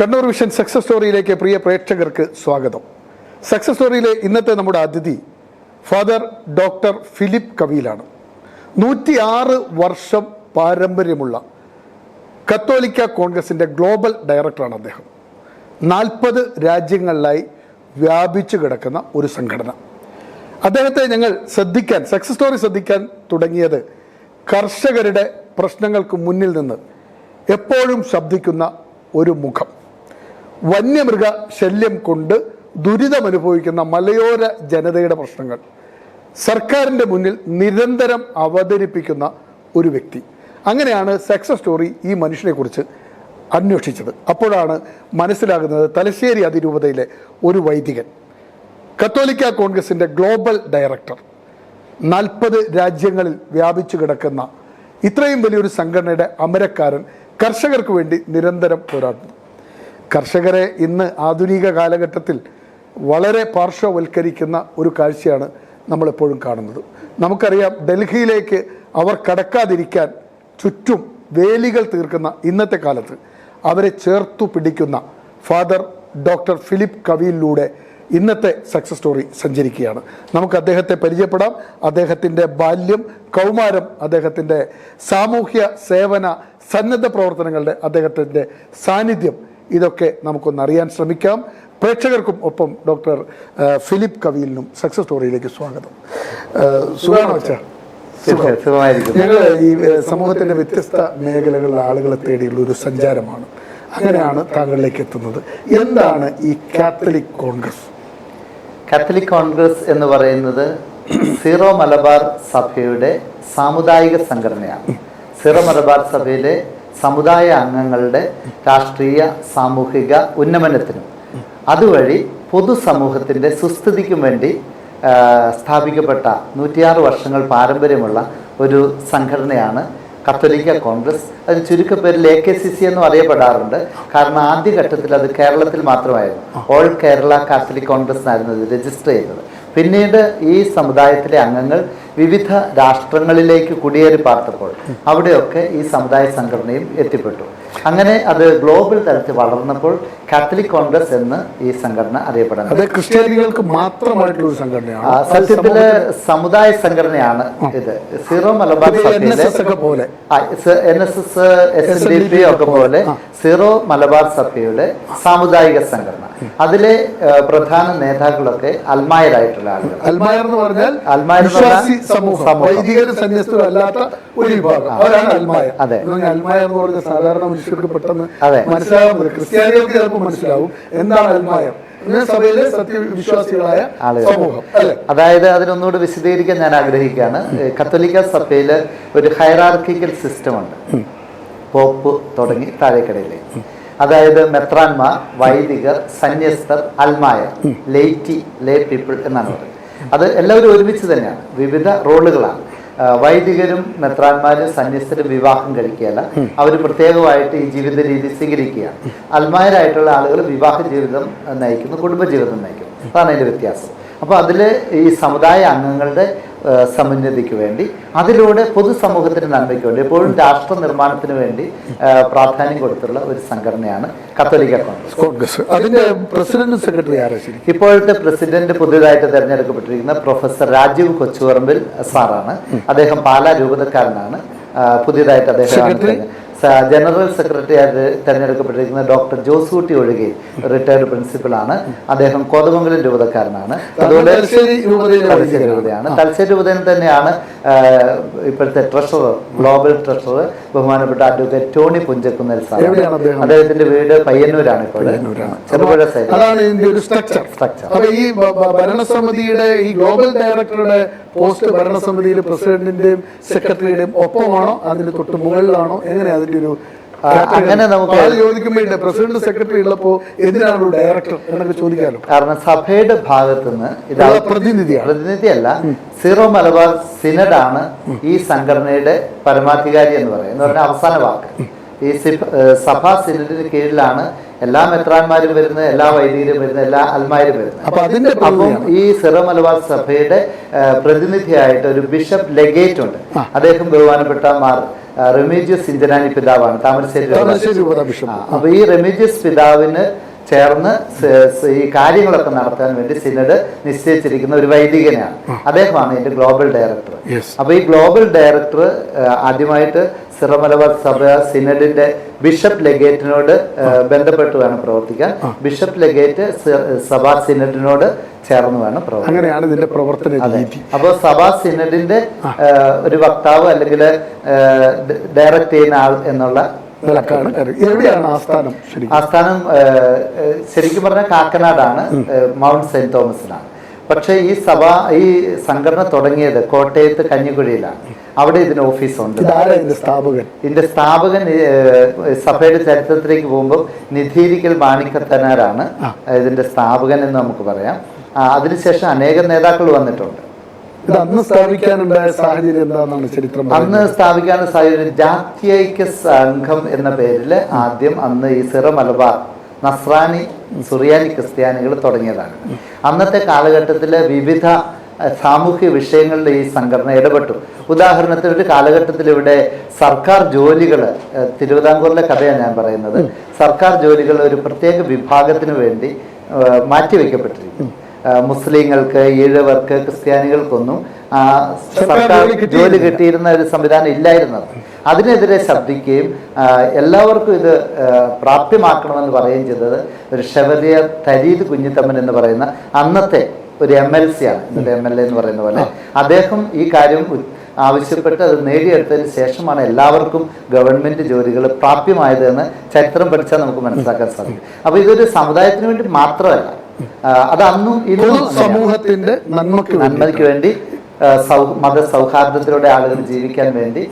Kannur vision success സ്റ്റോറിയിലേക്ക് പ്രിയ പ്രേക്ഷകർക്ക് സ്വാഗതം. Success സ്റ്റോറിയിലെ ഇന്നത്തെ നമ്മുടെ അതിഥി ഫാദർ ഡോക്ടർ ഫിലിപ്പ് കവീലാണ്. 106 വർഷം പാരമ്പര്യമുള്ള കത്തോലിക്ക കോൺഗ്രസിൻ്റെ ഗ്ലോബൽ ഡയറക്ടറാണ് അദ്ദേഹം. 40 രാജ്യങ്ങളിലായി വ്യാപിച്ചു കിടക്കുന്ന ഒരു സംഘടന. അദ്ദേഹത്തെ ഞങ്ങൾ സക്സസ് സ്റ്റോറി ശ്രദ്ധിക്കാൻ തുടങ്ങിയത് കർഷകരുടെ പ്രശ്നങ്ങൾക്ക് മുന്നിൽ നിന്ന് എപ്പോഴും ശബ്ദിക്കുന്ന ഒരു മുഖം, വന്യമൃഗ ശല്യം കൊണ്ട് ദുരിതമനുഭവിക്കുന്ന മലയോര ജനതയുടെ പ്രശ്നങ്ങൾ സർക്കാരിൻ്റെ മുന്നിൽ നിരന്തരം അവതരിപ്പിക്കുന്ന ഒരു വ്യക്തി. അങ്ങനെയാണ് സക്സസ് സ്റ്റോറി ഈ മനുഷ്യനെക്കുറിച്ച് അന്വേഷിച്ചത്. അപ്പോഴാണ് മനസ്സിലാകുന്നത് തലശ്ശേരി അതിരൂപതയിലെ ഒരു വൈദികൻ, കത്തോലിക്ക കോൺഗ്രസിൻ്റെ ഗ്ലോബൽ ഡയറക്ടർ, 40 രാജ്യങ്ങളിൽ വ്യാപിച്ചു കിടക്കുന്ന ഇത്രയും വലിയൊരു സംഘടനയുടെ അമരക്കാരൻ, കർഷകർക്ക് വേണ്ടി നിരന്തരം പോരാടുന്നു. കർഷകരെ ഇന്ന് ആധുനിക കാലഘട്ടത്തിൽ വളരെ പാർശ്വവൽക്കരിക്കുന്ന ഒരു കാഴ്ചയാണ് നമ്മളെപ്പോഴും കാണുന്നത്. നമുക്കറിയാം, ഡൽഹിയിലേക്ക് അവർ കടക്കാതിരിക്കാൻ ചുറ്റും വേലികൾ തീർക്കുന്ന ഇന്നത്തെ കാലത്ത് അവരെ ചേർത്തു പിടിക്കുന്ന ഫാദർ ഡോക്ടർ ഫിലിപ്പ് കവീലിലൂടെ ഇന്നത്തെ സക്സസ് സ്റ്റോറി സഞ്ചരിക്കുകയാണ്. നമുക്ക് അദ്ദേഹത്തെ പരിചയപ്പെടാം. അദ്ദേഹത്തിൻ്റെ ബാല്യം, കൗമാരം, അദ്ദേഹത്തിൻ്റെ സാമൂഹ്യ സേവന സന്നദ്ധ പ്രവർത്തനങ്ങളുടെ അദ്ദേഹത്തിൻ്റെ സാന്നിധ്യം, ഇതൊക്കെ നമുക്കൊന്നറിയാൻ ശ്രമിക്കാം. പ്രേക്ഷകർക്കും ഒപ്പം ഡോക്ടർ ഫിലിപ്പ് കവീലിനും സക്സസ് സ്റ്റോറിയിലേക്ക് സ്വാഗതം. സുഖമാണോ വെച്ചാൽ? ഞങ്ങൾ ഈ സമൂഹത്തിൻ്റെ വ്യത്യസ്ത മേഖലകളിലെ ആളുകളെ തേടിയുള്ള ഒരു സഞ്ചാരമാണ്. അങ്ങനെയാണ് താങ്കളിലേക്ക് എത്തുന്നത്. എന്താണ് ഈ കാത്തലിക് കോൺഗ്രസ്? കാത്തലിക് കോൺഗ്രസ് എന്ന് പറയുന്നത് സീറോ മലബാർ സഭയുടെ സാമുദായിക സംഘടനയാണ്. സീറോ മലബാർ സഭയിലെ സമുദായ അംഗങ്ങളുടെ രാഷ്ട്രീയ സാമൂഹിക ഉന്നമനത്തിനും അതുവഴി പൊതുസമൂഹത്തിൻ്റെ സുസ്ഥിതിക്കും വേണ്ടി സ്ഥാപിക്കപ്പെട്ട 106 വർഷങ്ങൾ പാരമ്പര്യമുള്ള ഒരു സംഘടനയാണ് കത്തോലിക്ക കോൺഗ്രസ്. അത് ചുരുക്കപ്പേരിൽ AKCC എന്നും അറിയപ്പെടാറുണ്ട്. കാരണം ആദ്യഘട്ടത്തിൽ അത് കേരളത്തിൽ മാത്രമായിരുന്നു. ഓൾ കേരള കാത്തലിക് കോൺഗ്രസ് എന്നായിരുന്നു ഇത് രജിസ്റ്റർ ചെയ്തത്. പിന്നീട് ഈ സമുദായത്തിലെ അംഗങ്ങൾ വിവിധ രാഷ്ട്രങ്ങളിലേക്ക് കുടിയേറി പാർത്തപ്പോൾ അവിടെയൊക്കെ ഈ സമുദായ സംഘടനയും എത്തിപ്പെട്ടു. അങ്ങനെ അത് ഗ്ലോബൽ തലത്തിൽ വളർന്നപ്പോൾ കാത്തലിക് കോൺഗ്രസ് എന്ന് ഈ സംഘടന അറിയപ്പെടുന്നത്. ക്രിസ്ത്യാനികൾക്ക് മാത്രമായിട്ടുള്ള സംഘടനയാണ്. സത്യത്തില് സമുദായ സംഘടനയാണ് ഇത്. സീറോ മലബാർ സഭയിലെ NSS, SNDP ഒക്കെ പോലെ സീറോ മലബാർ സഭയുടെ സാമുദായിക സംഘടന. അതിലെ പ്രധാന നേതാക്കളൊക്കെ അൽമായരായിട്ടുള്ള ആളുകൾ. അൽമായർ എന്ന് പറഞ്ഞാൽ ഒരു വിഭാഗം. അതെ, അൽമായർ എന്ന് പറഞ്ഞ സാധാരണ മനുഷ്യർക്ക് പെട്ടെന്ന് മനസ്സിലാകുന്നത്, ക്രിസ്ത്യാനികൾക്ക് ചിലപ്പോൾ മനസ്സിലാവും എന്താണ് അൽമായർ. സഭയിലെ സത്യവിശ്വാസികളായ സമൂഹം. അതായത് അതിനൊന്നുകൂടി വിശദീകരിക്കാൻ ഞാൻ ആഗ്രഹിക്കുകയാണ്. കത്തോലിക്ക സഭയിൽ ഒരു ഹൈറാർക്കിക്കൽ സിസ്റ്റം ഉണ്ട്. പോപ്പ് തുടങ്ങി താഴേക്കടയിലേക്ക്. അതായത് മെത്രാൻമാർ, വൈദികർ, സന്യസ്തർ, അൽമായർ, ലേ പീപ്പിൾ എന്നാണ് പറയുന്നത്. അത് എല്ലാവരും ഒരുമിച്ച് തന്നെയാണ്, വിവിധ റോളുകളാണ്. വൈദികരും മെത്രാന്മാരും സന്യസ്തരും വിവാഹം കഴിക്കുകയല്ല, അവർ പ്രത്യേകമായിട്ട് ഈ ജീവിത രീതി സ്വീകരിക്കുകയാണ്. അൽമായരായിട്ടുള്ള ആളുകൾ വിവാഹ ജീവിതം നയിക്കുന്നു, കുടുംബജീവിതം നയിക്കുന്നു. അതാണ് അതിൻ്റെ വ്യത്യാസം. അപ്പോൾ അതിൽ ഈ സമുദായ അംഗങ്ങളുടെ സമുന്നതിക്ക് വേണ്ടി, അതിലൂടെ പൊതുസമൂഹത്തിന് നന്മയ്ക്ക് വേണ്ടി, എപ്പോഴും രാഷ്ട്ര നിർമ്മാണത്തിന് വേണ്ടി പ്രാധാന്യം കൊടുത്തുള്ള ഒരു സംഘടനയാണ് കത്തോലിക്ക കോൺഗ്രസ്. അതിന്റെ പ്രസിഡന്റ് സെക്രട്ടറി ആരാണ്? ഇപ്പോഴത്തെ പ്രസിഡന്റ് പുതിയതായിട്ട് തെരഞ്ഞെടുക്കപ്പെട്ടിരിക്കുന്ന പ്രൊഫസർ രാജീവ് കൊച്ചുപറമ്പിൽ സാറാണ്. അദ്ദേഹം പാലാ രൂപതക്കാരനാണ്. പുതിയതായിട്ട് അദ്ദേഹം ജനറൽ സെക്രട്ടറി ആയിട്ട് തെരഞ്ഞെടുക്കപ്പെട്ടിരിക്കുന്ന ഡോക്ടർ ജോസൂട്ടി ഒഴികെ റിട്ടയർഡ് പ്രിൻസിപ്പലാണ്. അദ്ദേഹം കോതമംഗലം രൂപതക്കാരനാണ്. അതുപോലെ തലശ്ശേരി രൂപതയാണ്. തലശ്ശേരി രൂപതയിൽ തന്നെയാണ് ഇപ്പോഴത്തെ ട്രഷറർ, ഗ്ലോബൽ ട്രഷറർ, ബഹുമാനപ്പെട്ട അഡ്വക്കേറ്റ് ടോണി പുഞ്ചക്കുന്നൽ സാർ. അദ്ദേഹത്തിന്റെ വീട് പയ്യന്നൂരാണ്. ഇപ്പോൾ ചെറുപുഴ സ്ട്രക്ചർ. ഈ ഭരണസമിതിയുടെ ഈ ഗ്ലോബൽ ഡയറക്ടറുടെ പോസ്റ്റ് ഭരണസമിതിയിൽ പ്രസിഡന്റിന്റെയും സെക്രട്ടറിയുടെയും ഒപ്പമാണോ, അതിന് തൊട്ട് മുകളിലാണോ, എങ്ങനെയാണ്? അങ്ങനെ നമുക്ക് ചോദിക്കുമ്പോൾ പ്രസിഡന്റ് സെക്രട്ടറി ഉള്ളപ്പോൾ എന്തിനാണ് ഡയറക്ടർ എന്നൊക്കെ ചോദിക്കാമല്ലോ. കാരണം സഭയുടെ ഭാഗത്തുനിന്ന് ഇത് പ്രതിനിധിയല്ല, സീറോ മലബാർ സിനഡാണ് ഈ സംഘടനയുടെ പരമാധികാരി എന്ന് പറഞ്ഞാൽ അവസാന വാക്ക്. ഈ സഭാ സിനഡിന് കീഴിലാണ് എല്ലാ മെത്രാന്മാരും വരുന്നത്, എല്ലാ വൈദികരും വരുന്നത്, എല്ലാ അൽമാരും വരുന്നത്. അപ്പം ഈ സീറോ മലബാർ സഭയുടെ പ്രതിനിധിയായിട്ട് ഒരു ബിഷപ്പ് ലെഗേറ്റ് ഉണ്ട്. അദ്ദേഹം ബഹുമാനപ്പെട്ട മാർ റെമീജിയസ് ഇഞ്ചനാനി പിതാവാണ് താമരശ്ശേരി ബിഷപ്പ്. അപ്പൊ ഈ റെമീജിയസ് പിതാവിന് ചേർന്ന് ഈ കാര്യങ്ങളൊക്കെ നടത്താൻ വേണ്ടി സിനഡ് നിശ്ചയിച്ചിരിക്കുന്ന ഒരു വൈദികനാണ്. അദ്ദേഹമാണ് ഇതിന്റെ ഗ്ലോബൽ ഡയറക്ടർ. അപ്പൊ ഈ ഗ്ലോബൽ ഡയറക്ടർ ആദ്യമായിട്ട് സിറോ മലബാർ സഭ സിനഡിന്റെ ബിഷപ്പ് ലെഗേറ്റിനോട് ബന്ധപ്പെട്ട് വേണം പ്രവർത്തിക്കാൻ. ബിഷപ്പ് ലെഗേറ്റ് സഭാ സിനഡിനോട് ചേർന്ന് വേണം പ്രവർത്തിക്കാൻ. അങ്ങനെയാണ് ഇതിന്റെ പ്രവർത്തന രീതി. അപ്പോൾ സഭാ സിനഡിന്റെ ഒരു വക്താവ് അല്ലെങ്കിൽ ഡയറക്ട് ചെയ്യുന്ന ആൾ എന്നുള്ള എവിടെയാണ് ആസ്ഥാനം? ആസ്ഥാനം ശരിക്കും പറഞ്ഞാൽ കാക്കനാടാണ്, മൗണ്ട് സെന്റ് തോമസിലാണ്. പക്ഷേ ഈ സംഘടന തുടങ്ങിയത് കോട്ടയത്ത് കഞ്ഞിക്കുഴിയിലാണ്. അവിടെ ഇതിന് ഓഫീസുണ്ട്. ഇതിന്റെ സ്ഥാപകൻ സഭയുടെ ചരിത്രത്തിലേക്ക് പോകുമ്പോൾ നിധീരിക്കൽ മാണിക്കത്തനാരാണ് ഇതിന്റെ സ്ഥാപകൻ എന്ന് നമുക്ക് പറയാം. അതിനുശേഷം അനേകം നേതാക്കൾ വന്നിട്ടുണ്ട്. അന്ന് സ്ഥാപിക്കാനുണ്ടായ സാഹചര്യം എന്താണെന്നാണ് ചരിത്രം? അന്ന് സ്ഥാപിക്കാനുള്ള സാഹചര്യം ജാത്യൈക്യ സംഘം എന്ന പേരിൽ ആദ്യം അന്ന് ഈ സിറോ മലബാർ നസ്രാനി സുറിയാനി ക്രിസ്ത്യാനികൾ തുടങ്ങിയതാണ്. അന്നത്തെ കാലഘട്ടത്തിൽ വിവിധ സാമൂഹ്യ വിഷയങ്ങളിൽ ഈ സംഘടന ഇടപെട്ടു. ഉദാഹരണത്തിന് ഒരു കാലഘട്ടത്തിൽ ഇവിടെ സർക്കാർ ജോലികൾ, തിരുവിതാംകൂറിലെ കഥയാണ് ഞാൻ പറയുന്നത്, സർക്കാർ ജോലികൾ ഒരു പ്രത്യേക വിഭാഗത്തിന് വേണ്ടി മാറ്റിവെക്കപ്പെട്ടിരിക്കും. മുസ്ലിങ്ങൾക്ക്, ഈഴവർക്ക്, ക്രിസ്ത്യാനികൾക്കൊന്നും സർക്കാർ ജോലി കിട്ടിയിരുന്ന ഒരു സംവിധാനം ഇല്ലായിരുന്നത്. അതിനെതിരെ ശബ്ദിക്കുകയും എല്ലാവർക്കും ഇത് പ്രാപ്യമാക്കണമെന്ന് പറയുകയും ചെയ്തത് ഒരു ഷെവലിയർ തരീദ് കുഞ്ഞിത്തമ്മൻ എന്ന് പറയുന്ന അന്നത്തെ ഒരു MLC ആണ്, ഇന്നത്തെ MLA എന്ന് പറയുന്ന പോലെ. അദ്ദേഹം ഈ കാര്യം ആവശ്യപ്പെട്ട് അത് നേടിയെടുത്തതിന് ശേഷമാണ് എല്ലാവർക്കും ഗവൺമെന്റ് ജോലികൾ പ്രാപ്യമായത് എന്ന് ചരിത്രം പഠിച്ചാൽ നമുക്ക് മനസ്സിലാക്കാൻ സാധിക്കും. അപ്പൊ ഇതൊരു സമുദായത്തിന് വേണ്ടി മാത്രമല്ല, അത് അന്നും ഇന്നും സമൂഹത്തിന്റെ നന്മയ്ക്ക് വേണ്ടി, മതസൗഹാർദ്ദത്തിലൂടെ ആളുകൾ ജീവിക്കാൻ വേണ്ടി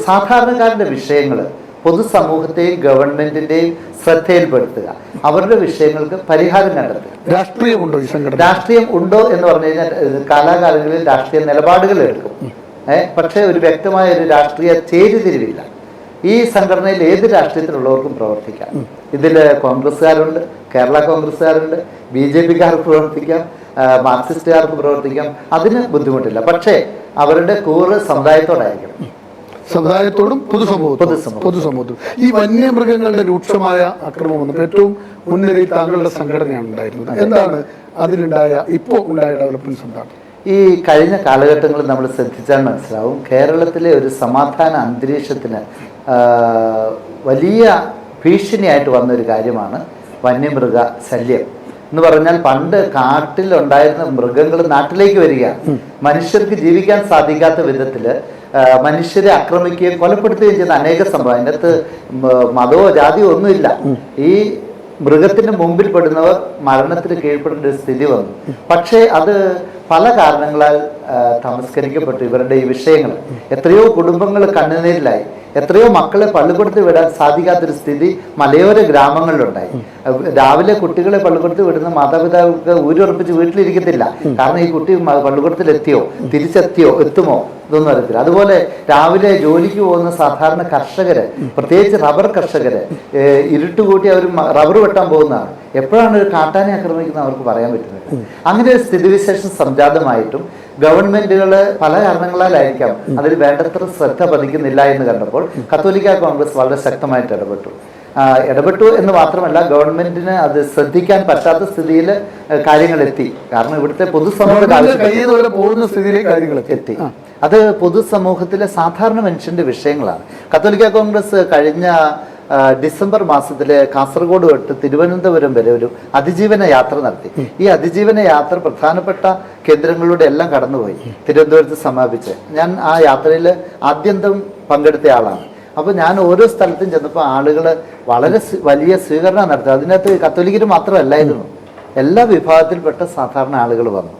സാധാരണക്കാരുടെ വിഷയങ്ങൾ പൊതുസമൂഹത്തെയും ഗവൺമെന്റിന്റെയും ശ്രദ്ധയിൽപ്പെടുത്തുക, അവരുടെ വിഷയങ്ങൾക്ക് പരിഹാരം കണ്ടെത്തുക. രാഷ്ട്രീയം ഉണ്ടോ എന്ന് പറഞ്ഞു കഴിഞ്ഞാൽ കാലാകാലങ്ങളിൽ രാഷ്ട്രീയ നിലപാടുകൾ എടുക്കും, പക്ഷേ ഒരു വ്യക്തമായ ഒരു രാഷ്ട്രീയ ചേരിതിരിവില്ല. ഈ സംഘടനയിൽ ഏത് രാഷ്ട്രീയത്തിലുള്ളവർക്കും പ്രവർത്തിക്കാം. ഇതിൽ കോൺഗ്രസ്സുകാരുണ്ട്, കേരള കോൺഗ്രസ്സുകാരുണ്ട്, BJPക്കാർക്ക് പ്രവർത്തിക്കാം, മാർക്സിസ്റ്റുകാർക്ക് പ്രവർത്തിക്കാം, അതിന് ബുദ്ധിമുട്ടില്ല. പക്ഷേ അവരുടെ കൂറ് സമുദായത്തോടായിരിക്കണം, സമുദായത്തോടും പൊതുസമൂഹത്തോടും. ഈ വന്യമൃഗങ്ങളുടെ രൂക്ഷമായ ആക്രമണം വന്നപ്പോൾ ഏറ്റവും മുൻനിരയിൽ താങ്കളുടെ സംഘടനയാണ് ഉണ്ടായിരുന്നത്. എന്താണ് ഇപ്പോൾ ഉണ്ടായ ഡെവലപ്മെന്റ്സ് എന്താണ്? ഈ കഴിഞ്ഞ കാലഘട്ടങ്ങളിൽ നമ്മൾ ശ്രദ്ധിച്ചാൽ മനസ്സിലാവും, കേരളത്തിലെ ഒരു സമാധാന അന്തരീക്ഷത്തിന് വലിയ ഭീഷണിയായിട്ട് വന്നൊരു കാര്യമാണ് വന്യമൃഗ ശല്യം എന്ന് പറഞ്ഞാൽ. പണ്ട് കാട്ടിലുണ്ടായിരുന്ന മൃഗങ്ങൾ നാട്ടിലേക്ക് വരികയാണ്. മനുഷ്യർക്ക് ജീവിക്കാൻ സാധിക്കാത്ത വിധത്തിൽ മനുഷ്യരെ ആക്രമിക്കുകയും കൊലപ്പെടുത്തുകയും ചെയ്യുന്ന അനേക സംഭവം. അതിൻ്റെ അകത്ത് മതമോ ജാതിയോ ഒന്നുമില്ല. ഈ മൃഗത്തിന് മുമ്പിൽ പെടുന്നവർ മരണത്തിന് കീഴ്പ്പെടേണ്ട ഒരു സ്ഥിതി വന്നു. പക്ഷേ അത് പല കാരണങ്ങളാൽ തമസ്കരിക്കപ്പെട്ടു. ഇവരുടെ ഈ വിഷയങ്ങൾ എത്രയോ കുടുംബങ്ങൾ കണ്ണുനീരിലായി, എത്രയോ മക്കളെ പള്ളിക്കൂടത്തിൽ വിടാൻ സാധിക്കാത്തൊരു സ്ഥിതി മലയോര ഗ്രാമങ്ങളിലുണ്ടായി. രാവിലെ കുട്ടികളെ പള്ളിക്കൂടത്തിൽ വിടുന്ന മാതാപിതാക്കൾക്ക് ഊരുറപ്പിച്ച് വീട്ടിലിരിക്കത്തില്ല. കാരണം ഈ കുട്ടി പള്ളിക്കൂടത്തിൽ എത്തിയോ, എത്തുമോ ഇതൊന്നും അറിയത്തില്ല. അതുപോലെ രാവിലെ ജോലിക്ക് പോകുന്ന സാധാരണ കർഷകര്, പ്രത്യേകിച്ച് റബ്ബർ കർഷകര്, ഇരുട്ടുകൂട്ടി അവർ റബ്ബർ വെട്ടാൻ പോകുന്നതാണ്. എപ്പോഴാണ് ഒരു കാട്ടാനെ ആക്രമിക്കുന്നത് അവർക്ക് പറയാൻ പറ്റുന്നില്ല. അങ്ങനെ ഒരു സ്ഥിതിവിശേഷം സംജാതമായിട്ടും ഗവൺമെന്റുകൾ പല കാരണങ്ങളാലായിരിക്കാം അതിൽ വേണ്ടത്ര ശ്രദ്ധ പതിക്കുന്നില്ല എന്ന് കണ്ടപ്പോൾ കത്തോലിക്ക കോൺഗ്രസ് വളരെ ശക്തമായിട്ട് ഇടപെട്ടു എന്ന് മാത്രമല്ല, ഗവൺമെന്റിന് അത് ശ്രദ്ധിക്കാൻ പറ്റാത്ത സ്ഥിതിയിൽ കാര്യങ്ങൾ എത്തി. കാരണം ഇവിടുത്തെ പൊതുസമൂഹത്തിലേക്ക് എത്തി. അത് പൊതുസമൂഹത്തിലെ സാധാരണ മനുഷ്യന്റെ വിഷയങ്ങളാണ്. കത്തോലിക്ക കോൺഗ്രസ് കഴിഞ്ഞ ഡിസംബർ മാസത്തിൽ കാസർഗോഡ് തൊട്ട് തിരുവനന്തപുരം വരെ ഒരു അതിജീവന യാത്ര നടത്തി. ഈ അതിജീവന യാത്ര പ്രധാനപ്പെട്ട കേന്ദ്രങ്ങളിലൂടെ എല്ലാം കടന്നുപോയി, തിരുവനന്തപുരത്ത് സമാപിച്ച്. ഞാൻ ആ യാത്രയിൽ ആദ്യന്തം പങ്കെടുത്ത ആളാണ്. അപ്പോൾ ഞാൻ ഓരോ സ്ഥലത്തും ചെന്നപ്പോൾ ആളുകൾ വളരെ വലിയ സ്വീകരണം നടത്തി. അതിനകത്ത് കത്തോലിക്കർ മാത്രമല്ലായിരുന്നു, എല്ലാ വിഭാഗത്തിൽപ്പെട്ട സാധാരണ ആളുകൾ വന്നു.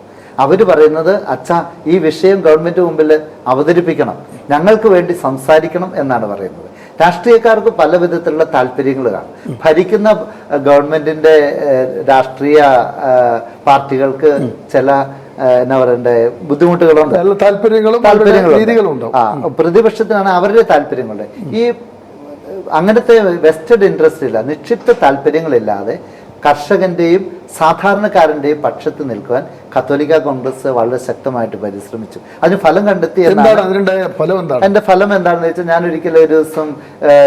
അവർ പറയുന്നത്, അച്ഛാ ഈ വിഷയം ഗവൺമെന്റ് മുമ്പിൽ അവതരിപ്പിക്കണം, ഞങ്ങൾക്ക് വേണ്ടി സംസാരിക്കണം എന്നാണ് പറയുന്നത്. രാഷ്ട്രീയക്കാർക്ക് പല വിധത്തിലുള്ള താല്പര്യങ്ങൾ കാണും. ഭരിക്കുന്ന ഗവൺമെന്റിന്റെ രാഷ്ട്രീയ പാർട്ടികൾക്ക് ചില എന്നാ പറയണ്ടേ ബുദ്ധിമുട്ടുകളുണ്ട്, താല്പര്യങ്ങളുണ്ട്. പ്രതിപക്ഷത്തിനാണ് അവരുടെ താല്പര്യങ്ങളുണ്ട്. ഈ അങ്ങനത്തെ വെസ്റ്റഡ് ഇൻട്രസ്റ്റ് ഇല്ല, നിക്ഷിപ്ത താല്പര്യങ്ങളില്ലാതെ കർഷകന്റെയും സാധാരണക്കാരന്റെയും പക്ഷത്ത് നിൽക്കുവാൻ കത്തോലിക്ക കോൺഗ്രസ് വളരെ ശക്തമായിട്ട് പരിശ്രമിച്ചു. അതിന് ഫലം കണ്ടെത്തി. എന്റെ ഫലം എന്താണെന്ന് വെച്ചാൽ, ഞാൻ ഒരിക്കലും ഒരു ദിവസം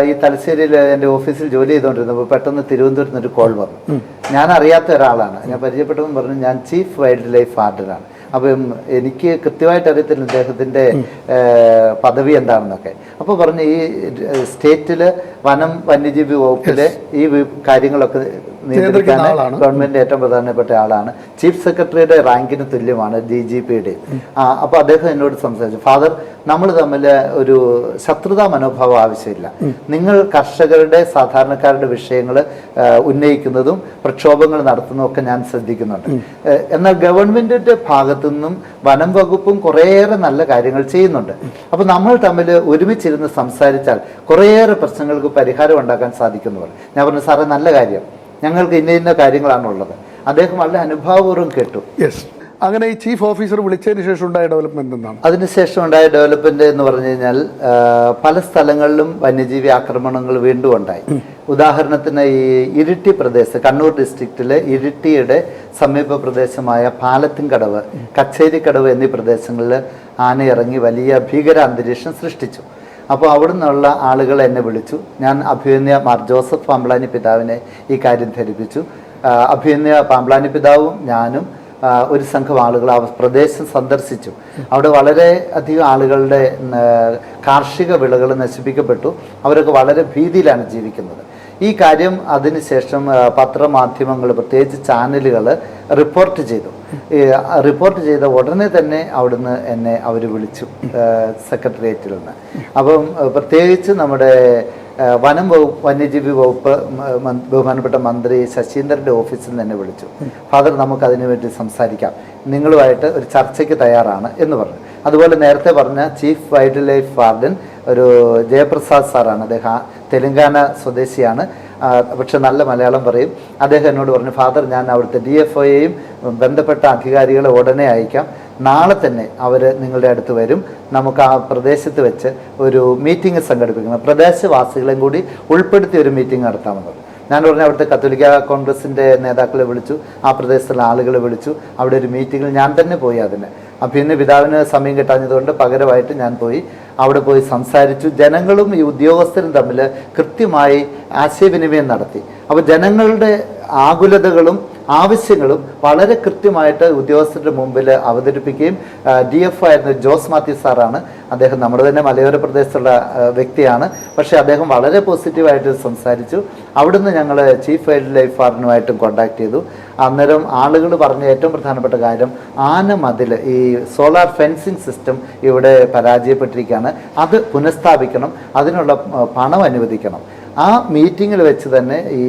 ഈ തലശ്ശേരിയിൽ എൻ്റെ ഓഫീസിൽ ജോലി ചെയ്തുകൊണ്ടിരുന്നപ്പോൾ പെട്ടെന്ന് തിരുവനന്തപുരത്ത് നിന്ന് ഒരു കോൾ വന്നു. ഞാൻ അറിയാത്ത ഒരാളാണ്. ഞാൻ പരിചയപ്പെട്ടപ്പോൾ പറഞ്ഞു ഞാൻ ചീഫ് വൈൽഡ് ലൈഫ് വാർഡനാണ്. അപ്പം എനിക്ക് കൃത്യമായിട്ട് അറിയത്തില്ല ഇദ്ദേഹത്തിൻ്റെ പദവി എന്താണെന്നൊക്കെ. അപ്പോൾ പറഞ്ഞു ഈ സ്റ്റേറ്റിൽ വനം വന്യജീവി വകുപ്പിലെ ഈ കാര്യങ്ങളൊക്കെ നിയന്ത്രിക്കാൻ ഗവൺമെന്റിന്റെ ഏറ്റവും പ്രധാനപ്പെട്ട ആളാണ്. ചീഫ് സെക്രട്ടറിയുടെ റാങ്കിന് തുല്യമാണ് DGPയുടെ. അപ്പോൾ അദ്ദേഹം എന്നോട് സംസാരിച്ചു, ഫാദർ നമ്മൾ തമ്മിൽ ഒരു ശത്രുതാ മനോഭാവം ആവശ്യമില്ല. നിങ്ങൾ കർഷകരുടെ സാധാരണക്കാരുടെ വിഷയങ്ങൾ ഉന്നയിക്കുന്നതും പ്രക്ഷോഭങ്ങൾ നടത്തുന്നതും ഒക്കെ ഞാൻ ശ്രദ്ധിക്കുന്നുണ്ട്. എന്നാൽ ഗവൺമെന്റിന്റെ ഭാഗത്തു നിന്നും വനം വകുപ്പും കുറേയേറെ നല്ല കാര്യങ്ങൾ ചെയ്യുന്നുണ്ട്. അപ്പോൾ നമ്മൾ തമ്മിൽ ഒരുമിച്ചിരുന്ന് സംസാരിച്ചാൽ കുറേയേറെ പ്രശ്നങ്ങൾക്ക് പരിഹാരം ഉണ്ടാക്കാൻ സാധിക്കുന്നവർ. ഞാൻ പറഞ്ഞു, സാറേ നല്ല കാര്യം, ഞങ്ങൾക്ക് ഇന്ന കാര്യങ്ങളാണുള്ളത്. അദ്ദേഹം വളരെ അനുഭാവപൂർവ്വം കേട്ടു. അങ്ങനെ ഈ ചീഫ് ഓഫീസർ വിളിച്ചതിന് ശേഷം ഉണ്ടായ ഡെവലപ്മെന്റ് എന്താണ്? അതിനുശേഷം ഉണ്ടായ ഡെവലപ്മെന്റ് എന്ന് പറഞ്ഞു കഴിഞ്ഞാൽ പല സ്ഥലങ്ങളിലും വന്യജീവി ആക്രമണങ്ങൾ വീണ്ടും ഉണ്ടായി. ഉദാഹരണത്തിന് ഈ ഇരിട്ടി പ്രദേശം, കണ്ണൂർ ഡിസ്ട്രിക്റ്റിലെ ഇരിട്ടിയുടെ സമീപ പ്രദേശമായ പാലത്തിൻകടവ്, കച്ചേരിക്കടവ് എന്നീ പ്രദേശങ്ങളിൽ ആന ഇറങ്ങി വലിയ ഭീകര അന്തരീക്ഷം സൃഷ്ടിച്ചു. അപ്പോൾ അവിടെ നിന്നുള്ള ആളുകൾ എന്നെ വിളിച്ചു. ഞാൻ അഭിമന്യ മാർ ജോസഫ് പാമ്പ്ളാനി പിതാവിനെ ഈ കാര്യം ധരിപ്പിച്ചു. അഭിമന്യ പാമ്പ്ളാനി പിതാവും ഞാനും ഒരു സംഘം ആളുകൾ ആ പ്രദേശം സന്ദർശിച്ചു. അവിടെ വളരെ അധികം ആളുകളുടെ കാർഷിക വിളകൾ നശിപ്പിക്കപ്പെട്ടു. അവരൊക്കെ വളരെ ഭീതിയിലാണ് ജീവിക്കുന്നത്. ഈ കാര്യം അതിനുശേഷം പത്രമാധ്യമങ്ങൾ, പ്രത്യേകിച്ച് ചാനലുകൾ റിപ്പോർട്ട് ചെയ്തു. റിപ്പോർട്ട് ചെയ്ത ഉടനെ തന്നെ അവിടുന്ന് എന്നെ അവർ വിളിച്ചു സെക്രട്ടേറിയറ്റിൽ നിന്ന്. അപ്പം പ്രത്യേകിച്ച് നമ്മുടെ വനം വകുപ്പ്, വന്യജീവി വകുപ്പ് ബഹുമാനപ്പെട്ട മന്ത്രി ശശീന്ദ്രൻ്റെ ഓഫീസിൽ നിന്ന് എന്നെ വിളിച്ചു. ഫാദർ, നമുക്ക് അതിനു വേണ്ടി സംസാരിക്കാം, നിങ്ങളുമായിട്ട് ഒരു ചർച്ചയ്ക്ക് തയ്യാറാണ് എന്ന് പറഞ്ഞു. അതുപോലെ നേരത്തെ പറഞ്ഞ ചീഫ് വൈൽഡ് ലൈഫ് വാർഡൻ ഒരു ജയപ്രസാദ് സാറാണ്. അദ്ദേഹം തെലങ്കാന സ്വദേശിയാണ്, പക്ഷെ നല്ല മലയാളം പറയും. അദ്ദേഹം എന്നോട് പറഞ്ഞു, ഫാദർ ഞാൻ അവിടുത്തെ DFOയെയും ബന്ധപ്പെട്ട അധികാരികളെ ഉടനെ അയക്കാം, നാളെ തന്നെ അവർ നിങ്ങളുടെ അടുത്ത് വരും, നമുക്ക് ആ പ്രദേശത്ത് വെച്ച് ഒരു മീറ്റിംഗ് സംഘടിപ്പിക്കണം, പ്രദേശവാസികളെയും കൂടി ഉൾപ്പെടുത്തി ഒരു മീറ്റിംഗ് നടത്താമെന്നത്. ഞാൻ പറഞ്ഞു, അവിടുത്തെ കത്തോലിക്ക കോൺഗ്രസിൻ്റെ നേതാക്കളെ വിളിച്ചു, ആ പ്രദേശത്തുള്ള ആളുകളെ വിളിച്ചു. അവിടെ ഒരു മീറ്റിങ്ങിൽ ഞാൻ തന്നെ പോയി. പിന്നെ പിതാവിന് സമയം കിട്ടാഞ്ഞതുകൊണ്ട് പകരമായിട്ട് ഞാൻ പോയി. അവിടെ പോയി സംസാരിച്ചു. ജനങ്ങളും ഈ ഉദ്യോഗസ്ഥരും തമ്മിൽ കൃത്യമായി ആശയവിനിമയം നടത്തി. അപ്പോൾ ജനങ്ങളുടെ ആകുലതകളും ആവശ്യങ്ങളും വളരെ കൃത്യമായിട്ട് ഉദ്യോഗസ്ഥരുടെ മുമ്പിൽ അവതരിപ്പിക്കുകയും DFO ആയിരുന്ന ജോസ് മാത്യു സാറാണ്. അദ്ദേഹം നമ്മുടെ തന്നെ മലയോര പ്രദേശത്തുള്ള വ്യക്തിയാണ്. പക്ഷേ അദ്ദേഹം വളരെ പോസിറ്റീവായിട്ട് സംസാരിച്ചു. അവിടുന്ന് ഞങ്ങൾ ചീഫ് വൈൽഡ് ലൈഫ് വാർഡനുമായിട്ടും കോൺടാക്ട് ചെയ്തു. അന്നേരം ആളുകൾ പറഞ്ഞ ഏറ്റവും പ്രധാനപ്പെട്ട കാര്യം, ആന മതിൽ, ഈ സോളാർ ഫെൻസിങ് സിസ്റ്റം ഇവിടെ പരാജയപ്പെട്ടിരിക്കുകയാണ്, അത് പുനഃസ്ഥാപിക്കണം, അതിനുള്ള പണം അനുവദിക്കണം. ആ മീറ്റിങ്ങിൽ വെച്ച് തന്നെ ഈ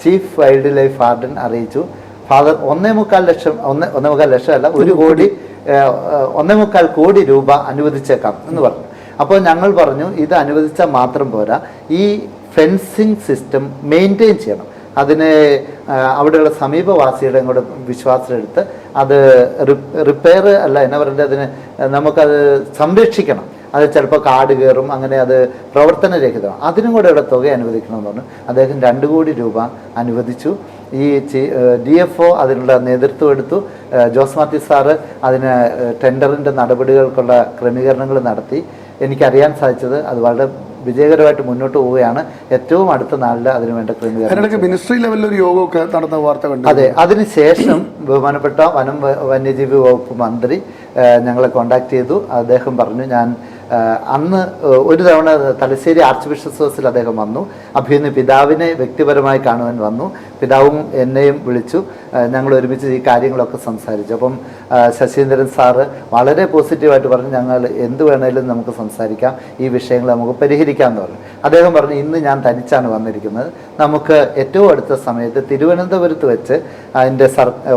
ചീഫ് വൈൽഡ് ലൈഫ് വാർഡൻ അറിയിച്ചു, ഫാദർ 1.25 ലക്ഷം, 1.25 ലക്ഷമല്ല, 1.25 കോടി രൂപ അനുവദിച്ചേക്കാം എന്ന് പറഞ്ഞു. അപ്പോൾ ഞങ്ങൾ പറഞ്ഞു, ഇത് അനുവദിച്ചാൽ മാത്രം പോരാ, ഈ ഫെൻസിങ് സിസ്റ്റം മെയിൻറ്റെയിൻ ചെയ്യണം. അതിന് അവിടെയുള്ള സമീപവാസികളുടെ കൂടെ വിശ്വാസമെടുത്ത് അത് റിപ്പയർ അല്ല എന്നാ പറയുന്നത്, അതിന് നമുക്കത് സംരക്ഷിക്കണം. അത് ചിലപ്പോൾ കാട് കയറും, അങ്ങനെ അത് പ്രവർത്തനരഹിതമാണ്. അതിനും കൂടെ ഇവിടെ തുക അനുവദിക്കണമെന്ന് പറഞ്ഞു. അദ്ദേഹം 2 കോടി രൂപ അനുവദിച്ചു. ഈ DFO അതിനുള്ള നേതൃത്വം എടുത്തു. ജോസ് മാത്യു സാറ് അതിന് ടെൻഡറിൻ്റെ നടപടികൾക്കുള്ള ക്രമീകരണങ്ങൾ നടത്തി. എനിക്കറിയാൻ സാധിച്ചത് അത് വളരെ വിജയകരമായിട്ട് മുന്നോട്ട് പോവുകയാണ്. ഏറ്റവും അടുത്ത നാളിൽ അതിനുവേണ്ട ക്രമീകരണം മിനിസ്ട്രി ലെവലിൽ ഒരു യോഗമൊക്കെ നടന്ന വാർത്ത കണ്ടു. അതെ, അതിനുശേഷം ബഹുമാനപ്പെട്ട വനം വന്യജീവി വകുപ്പ് മന്ത്രി ഞങ്ങളെ കോണ്ടാക്ട് ചെയ്തു. അദ്ദേഹം പറഞ്ഞു, ഞാൻ അന്ന് ഒരു തവണ തലശ്ശേരി ആർച്ച് ബിഷപ്സ് ഹൗസിൽ അദ്ദേഹം വന്നു. അഭിമന്യ പിതാവിനെ വ്യക്തിപരമായി കാണുവാൻ വന്നു. പിതാവും എന്നെയും വിളിച്ചു. ഞങ്ങൾ ഒരുമിച്ച് ഈ കാര്യങ്ങളൊക്കെ സംസാരിച്ചു. അപ്പം ശശീന്ദ്രൻ സാറ് വളരെ പോസിറ്റീവായിട്ട് പറഞ്ഞു, ഞങ്ങൾ എന്ത് വേണേലും നമുക്ക് സംസാരിക്കാം, ഈ വിഷയങ്ങൾ നമുക്ക് പരിഹരിക്കാം എന്ന് പറഞ്ഞു. അദ്ദേഹം പറഞ്ഞു, ഇന്ന് ഞാൻ തനിച്ചാണ് വന്നിരിക്കുന്നത്, നമുക്ക് ഏറ്റവും അടുത്ത സമയത്ത് തിരുവനന്തപുരത്ത് വെച്ച് അതിൻ്റെ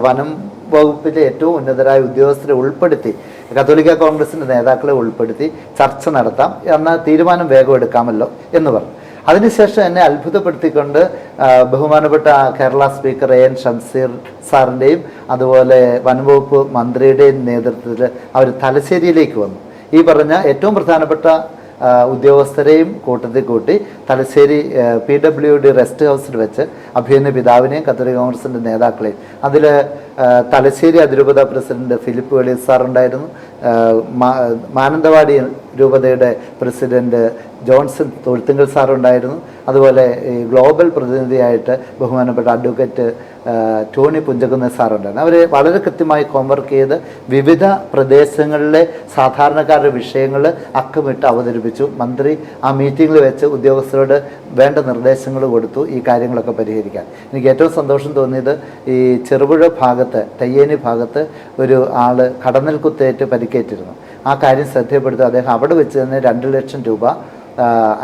വനം വകുപ്പിലെ ഏറ്റവും ഉന്നതരായ ഉദ്യോഗസ്ഥരെ ഉൾപ്പെടുത്തി, കത്തോലിക്ക കോൺഗ്രസിൻ്റെ നേതാക്കളെ ഉൾപ്പെടുത്തി ചർച്ച നടത്താം, എന്നാൽ തീരുമാനം വേഗം എടുക്കാമല്ലോ എന്ന് പറഞ്ഞു. അതിനുശേഷം എന്നെ അത്ഭുതപ്പെടുത്തിക്കൊണ്ട് ബഹുമാനപ്പെട്ട കേരള സ്പീക്കർ AN ഷംസീർ സാറിൻ്റെയും അതുപോലെ വനംവകുപ്പ് മന്ത്രിയുടെയും നേതൃത്വത്തിൽ അവർ തലശ്ശേരിയിലേക്ക് വന്നു. ഈ പറഞ്ഞ ഏറ്റവും പ്രധാനപ്പെട്ട ഉദ്യോഗസ്ഥരെയും കൂട്ടത്തിൽ കൂട്ടി തലശ്ശേരി PWD റെസ്റ്റ് ഹൗസിൽ വെച്ച് അഭിനയ പിതാവിനെയും കത്തോലിക്ക കോൺഗ്രസിൻ്റെ നേതാക്കളെയും, അതിൽ തലശ്ശേരി അതിരൂപത പ്രസിഡന്റ് ഫിലിപ്പ് വെളിയത്ത് സാറുണ്ടായിരുന്നു, മാനന്തവാടി രൂപതയുടെ പ്രസിഡന്റ് ജോൺസൺ തൊഴുത്തിങ്കൽ സാറുണ്ടായിരുന്നു, അതുപോലെ ഈ ഗ്ലോബൽ പ്രതിനിധിയായിട്ട് ബഹുമാനപ്പെട്ട അഡ്വക്കേറ്റ് ടോണി പുഞ്ചകുന്ന സാറുണ്ടായിരുന്നു. അവർ വളരെ കൃത്യമായി ഹോംവർക്ക് ചെയ്ത് വിവിധ പ്രദേശങ്ങളിലെ സാധാരണക്കാരുടെ വിഷയങ്ങൾ അക്കമിട്ട് അവതരിപ്പിച്ചു. മന്ത്രി ആ മീറ്റിങ്ങിൽ വെച്ച് ഉദ്യോഗസ്ഥരോട് വേണ്ട നിർദ്ദേശങ്ങൾ കൊടുത്തു ഈ കാര്യങ്ങളൊക്കെ പരിഹരിക്കാൻ. എനിക്ക് ഏറ്റവും സന്തോഷം തോന്നിയത് ഈ ചെറുപുഴ ഭാഗത്ത്, തയ്യേനി ഭാഗത്ത് ഒരു ആൾ കടന്നൽ കുത്തേറ്റ് പരിക്കേറ്റിരുന്നു. ആ കാര്യം ശ്രദ്ധപ്പെടുത്തി അദ്ദേഹം അവിടെ വെച്ച് തന്നെ 2 ലക്ഷം രൂപ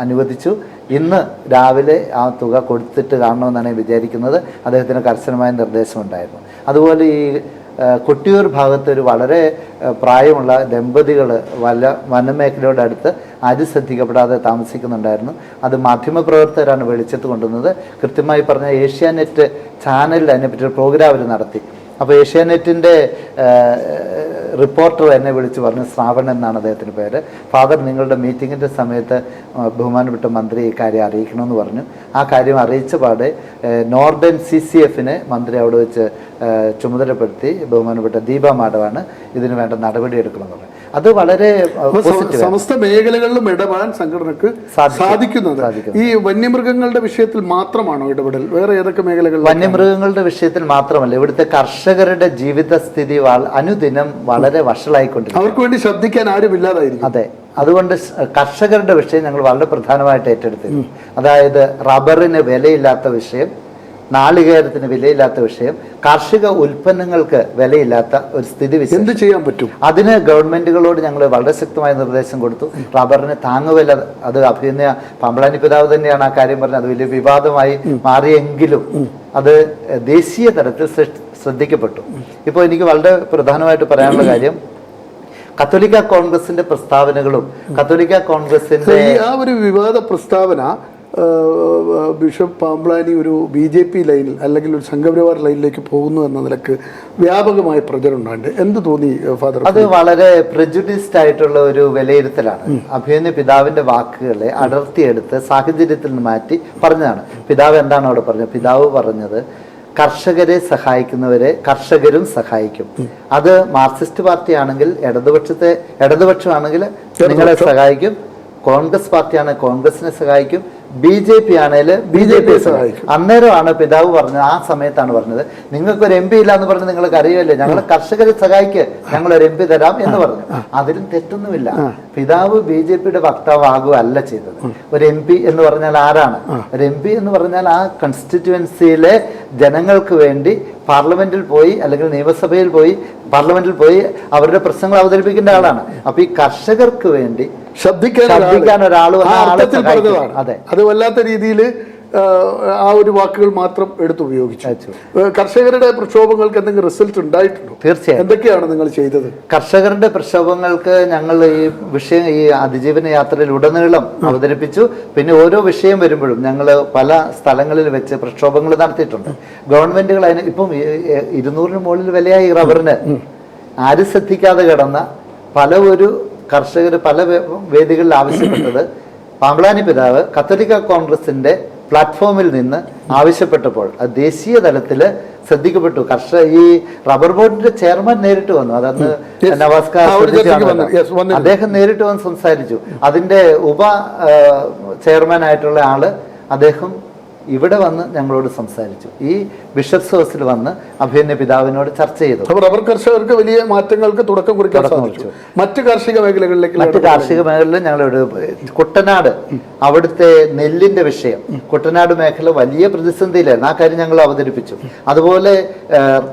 അനുവദിച്ചു. ഇന്ന് രാവിലെ ആ തുക കൊടുത്തിട്ട് കാണണമെന്നാണ് ഞാൻ വിചാരിക്കുന്നത്. അദ്ദേഹത്തിന് കർശനമായ നിർദ്ദേശമുണ്ടായിരുന്നു. അതുപോലെ ഈ കൊട്ടിയൂർ ഭാഗത്ത് ഒരു വളരെ പ്രായമുള്ള ദമ്പതികൾ വനമേഖലയോട് അടുത്ത് ആരും ശ്രദ്ധിക്കപ്പെടാതെ താമസിക്കുന്നുണ്ടായിരുന്നു. അത് മാധ്യമപ്രവർത്തകരാണ് വെളിച്ചത്ത് കൊണ്ടുവന്നത്. കൃത്യമായി പറഞ്ഞ ഏഷ്യാനെറ്റ് ചാനലിൽ അതിനെപ്പറ്റി ഒരു പ്രോഗ്രാം അവർ നടത്തി. അപ്പോൾ ഏഷ്യാനെറ്റിൻ്റെ റിപ്പോർട്ടർ എന്നെ വിളിച്ച് പറഞ്ഞു, ശ്രാവൺ എന്നാണ് അദ്ദേഹത്തിൻ്റെ പേര്, ഫാദർ നിങ്ങളുടെ മീറ്റിങ്ങിൻ്റെ സമയത്ത് ബഹുമാനപ്പെട്ട മന്ത്രി ഈ കാര്യം അറിയിക്കണമെന്ന് പറഞ്ഞു. ആ കാര്യം അറിയിച്ച പാടെ നോർത്തേൺ CCFനെ മന്ത്രി അവിടെ വെച്ച് ചുമതലപ്പെടുത്തി. ബഹുമാനപ്പെട്ട ദീപ മാഡവാണ് ഇതിന് വേണ്ട നടപടി എടുക്കണമെന്ന് പറഞ്ഞു. അത് വളരെ സമസ്ത മേഖലകളിലും ഇടപെടാൻ സംഘടനക്ക് സാധിക്കുന്നത്. ഈ വന്യമൃഗങ്ങളുടെ വിഷയത്തിൽ മാത്രമാണോ ഇടപെടൽ? വേറെ ഏതൊക്കെ മേഖലകളിൽ? വന്യമൃഗങ്ങളുടെ വിഷയത്തിൽ മാത്രമല്ല, ഇവിടുത്തെ കർഷകരുടെ ജീവിതസ്ഥിതി അനുദിനം വളരെ വഷളായിക്കൊണ്ടിരിക്കും. അവർക്ക് വേണ്ടി ശബ്ദിക്കാൻ ആരുമില്ലാതായിരിക്കും. അതെ, അതുകൊണ്ട് കർഷകരുടെ വിഷയം ഞങ്ങൾ വളരെ പ്രധാനമായിട്ട് ഏറ്റെടുത്തിരുന്നു. അതായത് റബ്ബറിന് വിലയില്ലാത്ത വിഷയം, നാളികേരത്തിന് വിലയില്ലാത്ത വിഷയം, കാർഷിക ഉൽപ്പന്നങ്ങൾക്ക് വിലയില്ലാത്ത ഒരു സ്ഥിതി വിശേഷം. എന്ത് ചെയ്യാൻ പറ്റും? അതിന് ഗവൺമെന്റുകളോട് ഞങ്ങൾ വളരെ ശക്തമായ നിർദ്ദേശം കൊടുത്തു. റബ്ബറിന് താങ്ങുവില, അത് അഭിനയ പാമ്പളാനി പിതാവ് തന്നെയാണ് ആ കാര്യം പറഞ്ഞത്. അത് വലിയ വിവാദമായി മാറിയെങ്കിലും അത് ദേശീയ തലത്തിൽ ശ്രദ്ധിക്കപ്പെട്ടു. ഇപ്പോൾ എനിക്ക് വളരെ പ്രധാനമായിട്ട് പറയാനുള്ള കാര്യം, കത്തോലിക്ക കോൺഗ്രസിന്റെ പ്രസ്താവനകളും കത്തോലിക്ക കോൺഗ്രസിന്റെ ആ ഒരു വിവാദ പ്രസ്താവന ബിഷപ്പ് പാമ്പ്ലാനി ഒരു BJP ലൈനിൽ അല്ലെങ്കിൽ ഒരു സംഘപരിവാർ ലൈനിലേക്ക് പോകുന്നു എന്ന നിലക്ക് വ്യാപകമായ പ്രചരണം ഉണ്ടായിട്ട് എന്ത് തോന്നി ഫാദർ? അത് വളരെ പ്രജുഡിസ്ഡ് ആയിട്ടുള്ള ഒരു വിലയിരുത്തലാണ്. അഭിനയ പിതാവിന്റെ വാക്കുകളെ അടർത്തിയെടുത്ത് സാഹചര്യത്തിൽ നിന്ന് മാറ്റി പറഞ്ഞതാണ്. പിതാവ് എന്താണ് അവിടെ പറഞ്ഞത്? പിതാവ് പറഞ്ഞത് കർഷകരെ സഹായിക്കുന്നവരെ കർഷകരും സഹായിക്കും. അത് മാർക്സിസ്റ്റ് പാർട്ടി ആണെങ്കിൽ ഇടതുപക്ഷമാണെങ്കിൽ നിങ്ങളെ സഹായിക്കും, കോൺഗ്രസ് പാർട്ടിയാണ് കോൺഗ്രസിനെ സഹായിക്കും, BJP ആണെങ്കിൽ BJPയെ സഹായിക്കും. അന്നേരമാണ് പിതാവ് പറഞ്ഞത്, ആ സമയത്താണ് പറഞ്ഞത്, നിങ്ങൾക്കൊരു MP ഇല്ല എന്ന് പറഞ്ഞ് നിങ്ങൾക്ക് അറിയില്ലേ, ഞങ്ങൾ കർഷകരെ സഹായിക്ക്, ഞങ്ങളൊരു MP തരാം എന്ന് പറഞ്ഞു. അതിലും തെറ്റൊന്നുമില്ല. പിതാവ് BJPയുടെ വക്താവാകുകയല്ല ചെയ്തത്. ഒരു MP എന്ന് പറഞ്ഞാൽ ആരാണ്? ഒരു MP എന്ന് പറഞ്ഞാൽ ആ കൺസ്റ്റിറ്റ്യുവൻസിയിലെ ജനങ്ങൾക്ക് വേണ്ടി പാർലമെന്റിൽ പോയി അല്ലെങ്കിൽ നിയമസഭയിൽ പോയി പാർലമെന്റിൽ പോയി അവരുടെ പ്രശ്നങ്ങൾ അവതരിപ്പിക്കേണ്ട ആളാണ്. അപ്പൊ ഈ കർഷകർക്ക് വേണ്ടി ശബ്ദിക്കാൻ ഒരാൾ പറഞ്ഞതാണ്. അതെ, അത് വല്ലാത്ത രീതിയിൽ ആ ഒരു വാക്കുകൾ മാത്രം എടുത്തുപയോഗിച്ചു. കർഷകരുടെ പ്രക്ഷോഭങ്ങൾക്ക് എന്തെങ്കിലും റിസൾട്ട് ഉണ്ടായിട്ടുണ്ടോ? തീർച്ചയായും. എന്തൊക്കെയാണ് നിങ്ങൾ ചെയ്തത്? കർഷകരുടെ പ്രക്ഷോഭങ്ങൾക്ക് ഞങ്ങൾ ഈ വിഷയം ഈ അതിജീവന യാത്രയിൽ ഉടനീളം അവതരിപ്പിച്ചു. പിന്നെ ഓരോ വിഷയം വരുമ്പോഴും ഞങ്ങൾ പല സ്ഥലങ്ങളിൽ വെച്ച് പ്രക്ഷോഭങ്ങൾ നടത്തിയിട്ടുണ്ട്. ഗവൺമെന്റുകൾ അതിന് ഇപ്പം 200-ന് മുകളിൽ വിലയായി റബ്ബറിന്. ആരും ശ്രദ്ധിക്കാതെ കിടന്ന ഒരു കർഷകർ പല വേദികളിൽ ആവശ്യപ്പെട്ടത് പാമ്പ്ലാനി പിതാവ് കത്തോലിക്ക കോൺഗ്രസിന്റെ പ്ലാറ്റ്ഫോമിൽ നിന്ന് ആവശ്യപ്പെട്ടപ്പോൾ അത് ദേശീയ തലത്തിൽ ശ്രദ്ധിക്കപ്പെട്ടു. ഈ റബ്ബർ ബോർഡിന്റെ ചെയർമാൻ നേരിട്ട് വന്നു. അതന്ന് അദ്ദേഹം നേരിട്ട് വന്ന് സംസാരിച്ചു. അതിന്റെ ചെയർമാൻ ആയിട്ടുള്ള ആള് അദ്ദേഹം ഇവിടെ വന്ന് ഞങ്ങളോട് സംസാരിച്ചു. ഈ ബിഷപ്സ് ഹൗസിൽ വന്ന് അഭിനയ പിതാവിനോട് ചർച്ച ചെയ്തു. റബ്ബർ കർഷകർക്ക് വലിയ മാറ്റങ്ങൾക്ക് തുടക്കം കുറിക്കാൻ സാധിച്ചു. മറ്റു കാർഷിക മേഖലകളിലേക്ക് ഞങ്ങളോട് കുട്ടനാട്, അവിടുത്തെ നെല്ലിന്റെ വിഷയം, കുട്ടനാട് മേഖല വലിയ പ്രതിസന്ധിയിലായിരുന്നു. ആ കാര്യം ഞങ്ങൾ അവതരിപ്പിച്ചു. അതുപോലെ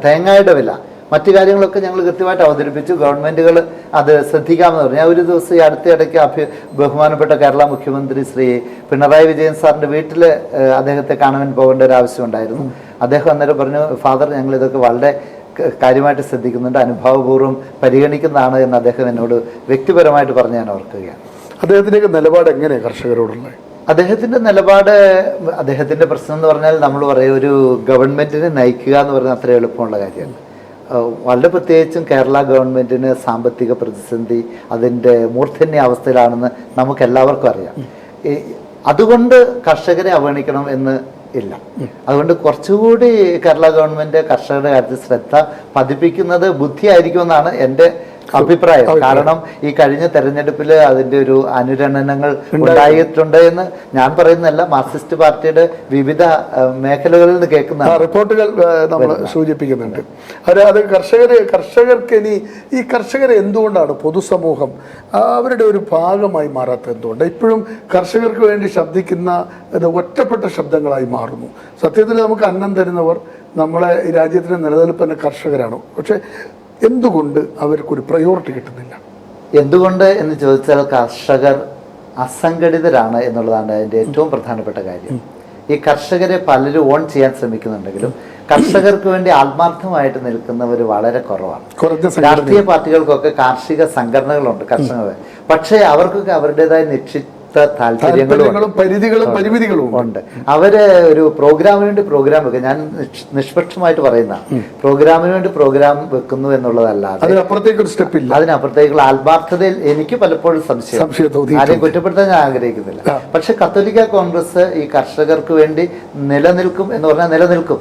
തേങ്ങയുടെ വില, മറ്റു കാര്യങ്ങളൊക്കെ ഞങ്ങൾ കൃത്യമായിട്ട് അവതരിപ്പിച്ചു. ഗവൺമെന്റുകൾ അത് ശ്രദ്ധിക്കാമെന്ന് പറഞ്ഞു. ഞാൻ ഒരു ദിവസം ഈ അടുത്തിടയ്ക്ക് ബഹുമാനപ്പെട്ട കേരള മുഖ്യമന്ത്രി ശ്രീ പിണറായി വിജയൻ സാറിന്റെ വീട്ടിൽ അദ്ദേഹത്തെ കാണാൻ പോകേണ്ട ഒരു ആവശ്യം ഉണ്ടായിരുന്നു. അദ്ദേഹം അന്നേരം പറഞ്ഞു, ഫാദർ ഞങ്ങൾ ഇതൊക്കെ വളരെ കാര്യമായിട്ട് ശ്രദ്ധിക്കുന്നുണ്ട്, അനുഭാവപൂർവ്വം പരിഗണിക്കുന്നതാണ് എന്ന് അദ്ദേഹം എന്നോട് വ്യക്തിപരമായിട്ട് പറഞ്ഞ് ഞാൻ ഓർക്കുകയാണ്. അദ്ദേഹത്തിൻ്റെ നിലപാട് എങ്ങനെയാണ് കർഷകരോടുള്ളത്? അദ്ദേഹത്തിന്റെ നിലപാട്, അദ്ദേഹത്തിന്റെ പ്രശ്നം എന്ന് പറഞ്ഞാൽ നമ്മൾ പറയും ഒരു ഗവൺമെന്റിനെ നയിക്കുക എന്ന് പറഞ്ഞാൽ അത്ര എളുപ്പമുള്ള കാര്യമാണ്. വളരെ പ്രത്യേകിച്ചും കേരള ഗവൺമെൻറ്റിന് സാമ്പത്തിക പ്രതിസന്ധി അതിൻ്റെ മൂർധന്യ അവസ്ഥയിലാണെന്ന് നമുക്ക് എല്ലാവർക്കും അറിയാം. അതുകൊണ്ട് കർഷകരെ അവഗണിക്കണം എന്ന് ഇല്ല. അതുകൊണ്ട് കുറച്ചുകൂടി കേരള ഗവൺമെൻറ് കർഷകരുടെ കാര്യത്തിൽ ശ്രദ്ധ പതിപ്പിക്കുന്നത് ബുദ്ധിയായിരിക്കുമെന്നാണ് എൻ്റെ അഭിപ്രായം. കാരണം ഈ കഴിഞ്ഞ തെരഞ്ഞെടുപ്പിൽ അതിൻ്റെ ഒരു അനുരണനങ്ങൾ ഉണ്ടായിട്ടുണ്ട് എന്ന് ഞാൻ പറയുന്നതല്ല, മാർക്സിസ്റ്റ് പാർട്ടിയുടെ വിവിധ മേഖലകളിൽ നിന്ന് കേൾക്കുന്ന റിപ്പോർട്ടുകൾ നമ്മൾ സൂചിപ്പിക്കുന്നുണ്ട്. അത് കർഷകർക്ക് ഇനി ഈ കർഷകരെ എന്തുകൊണ്ടാണ് പൊതുസമൂഹം അവരുടെ ഒരു ഭാഗമായി മാറാത്തത്? എന്തുകൊണ്ട് ഇപ്പോഴും കർഷകർക്ക് വേണ്ടി ശബ്ദിക്കുന്ന ഒറ്റപ്പെട്ട ശബ്ദങ്ങളായി മാറുന്നു? സത്യത്തിൽ നമുക്ക് അന്നം തരുന്നവർ നമ്മളെ ഈ രാജ്യത്തിന് നിലനിൽപ്പ് തന്നെ കർഷകരാണ്. പക്ഷെ എന്തുകൊണ്ട് അവർക്കൊരു പ്രയോറിറ്റി കിട്ടുന്നില്ല? എന്തുകൊണ്ട് എന്ന് ചോദിച്ചാൽ കർഷകർ അസംഘടിതരാണ് എന്നുള്ളതാണ് അതിൻ്റെ ഏറ്റവും പ്രധാനപ്പെട്ട കാര്യം. ഈ കർഷകരെ പലരും ഓൺ ചെയ്യാൻ ശ്രമിക്കുന്നുണ്ടെങ്കിലും കർഷകർക്ക് വേണ്ടി ആത്മാർത്ഥമായിട്ട് നിൽക്കുന്നവർ വളരെ കുറവാണ്. രാഷ്ട്രീയ പാർട്ടികൾക്കൊക്കെ കാർഷിക സംഘടനകളുണ്ട് കർഷകർ, പക്ഷേ അവർക്കൊക്കെ അവരുടേതായ താല്പര്യങ്ങളും പരിമിതികളും ഉണ്ട്. അവര് ഒരു പ്രോഗ്രാമിന് വേണ്ടി പ്രോഗ്രാം വെക്കുക, ഞാൻ നിഷ്പക്ഷമായിട്ട് പറയുന്ന പ്രോഗ്രാമിന് വേണ്ടി പ്രോഗ്രാം വെക്കുന്നു എന്നുള്ളതല്ലാതെ അതിനപ്പുറത്തേക്കുള്ള ആത്മാർത്ഥതയിൽ എനിക്ക് പലപ്പോഴും സംശയം. ആരെയും കുറ്റപ്പെടുത്താൻ ഞാൻ ആഗ്രഹിക്കുന്നില്ല. പക്ഷെ കത്തോലിക്ക കോൺഗ്രസ് ഈ കർഷകർക്ക് വേണ്ടി നിലനിൽക്കും എന്ന് പറഞ്ഞാൽ നിലനിൽക്കും,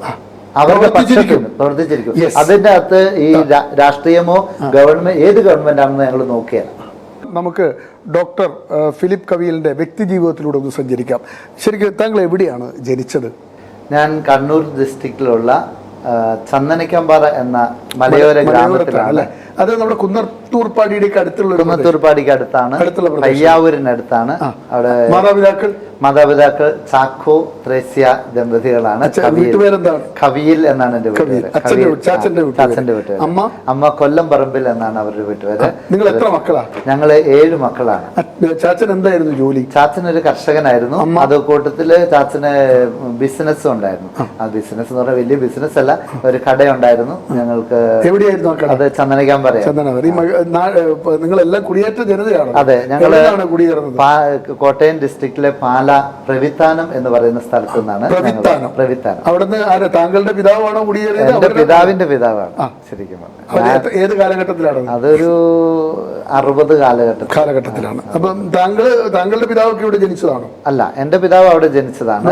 അവരുടെ പക്ഷത്തും പ്രവർത്തിച്ചിരിക്കും. അതിൻ്റെ അകത്ത് ഈ രാഷ്ട്രീയമോ ഗവൺമെന്റ് ഏത് ഗവൺമെന്റ് ആണെന്ന് ഞങ്ങൾ നോക്കിയാൽ നമുക്ക് ഡോക്ടർ ഫിലിപ്പ് കവിയലിൻ്റെ വ്യക്തി ജീവിതത്തിലൂടെ ഒന്ന് സഞ്ചരിക്കാം. ശരിക്കും താങ്കൾ എവിടെയാണ് ജനിച്ചത്? ഞാൻ കണ്ണൂർ ഡിസ്ട്രിക്റ്റിലുള്ള ചന്ദനക്കാമ്പാറ എന്ന മലയോര ഗ്രാമത്തിലാണ്. അത് നമ്മുടെ കുന്നത്തൂർപ്പാടിക്ക് അടുത്താണ്, പയ്യാവൂരിനടുത്താണ്. അവിടെ മാതാപിതാക്കൾ ചാക്കോ ത്രേസ്യ ദമ്പതികളാണ്. കവിയിൽ എന്നാണ് എൻ്റെ വീട്ടുപേര്. ചാച്ചന്റെ വീട്ടുപേര്. അമ്മ കൊല്ലം പറമ്പിൽ എന്നാണ് അവരുടെ വീട്ടുപേര്. നിങ്ങൾ എത്ര മക്കളാ? ഞങ്ങള് 7 മക്കളാണ്. ചാച്ചൻ എന്തായിരുന്നു ജോലി? ചാച്ചൻ ഒരു കർഷകനായിരുന്നു. അത് കൂട്ടത്തില് ചാച്ചന് ബിസിനസ്സും ഉണ്ടായിരുന്നു. ആ ബിസിനസ് എന്ന് പറഞ്ഞാൽ വലിയ ബിസിനസ് അല്ല, ഒരു കടയുണ്ടായിരുന്നു ഞങ്ങൾക്ക്. എവിടെയായിരുന്നു? അത് ചന്ദനക്കാമ്പാറ. നിങ്ങളെല്ലാം കുടിയേറ്റ ജനതയാണ്. അതെ, ഞങ്ങള് കോട്ടയം ഡിസ്ട്രിക്റ്റിലെ പാല പ്രവിത്താനം എന്ന് പറയുന്ന സ്ഥലത്ത് നിന്നാണ്. പ്രവിത്താനം. അവിടുന്ന് താങ്കളുടെ പിതാവാണോ കുടിയേറിയത്? എന്റെ പിതാവിന്റെ പിതാവാണ് ശരിക്കും. ഏത് കാലഘട്ടത്തിലാണ്? അതൊരു 60 കാലഘട്ടത്തിലാണ്. അപ്പം താങ്കളുടെ പിതാവൊക്കെ ഇവിടെ ജനിച്ചതാണോ? അല്ല, എന്റെ പിതാവ് അവിടെ ജനിച്ചതാണ്.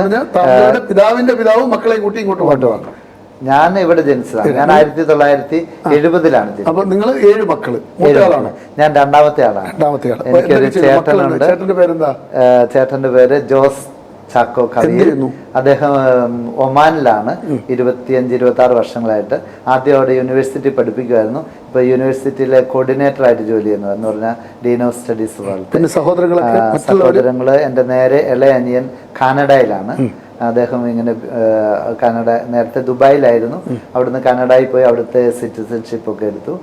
പിതാവിന്റെ പിതാവും മക്കളെ കൂട്ടി ഇങ്ങോട്ട് കൊണ്ടുവന്നു. ഞാൻ ഇവിടെ ജനിച്ചതാണ്. ഞാൻ 1970-ലാണ് ജനിച്ചത്. അപ്പൊ നിങ്ങൾ 7 മക്കള്? ഞാൻ രണ്ടാമത്തെ ആളാണ്. എനിക്കൊരു ചേട്ടനുണ്ട്. ചേട്ടന്റെ പേര് ജോസ് ചാക്കോ കവിയിൽ. അദ്ദേഹം ഒമാനിലാണ് 25-26 വർഷങ്ങളായിട്ട്. ആദ്യം അവിടെ യൂണിവേഴ്സിറ്റി പഠിപ്പിക്കുമായിരുന്നു. ഇപ്പൊ യൂണിവേഴ്സിറ്റിയിലെ കോർഡിനേറ്റർ ആയിട്ട് ജോലി ചെയ്യുന്നു. എന്ന് പറഞ്ഞാൽ ഡീൻ ഓഫ് സ്റ്റഡീസ് പോലത്തെ. സഹോദരങ്ങള് എൻ്റെ നേരെ ഇളയ അനിയൻ കാനഡയിലാണ്. അദ്ദേഹം ഇങ്ങനെ കാനഡ, നേരത്തെ ദുബായിലായിരുന്നു, അവിടുന്ന് കാനഡയിൽ പോയി അവിടുത്തെ സിറ്റിസൺഷിപ്പ് ഒക്കെ എടുത്തു.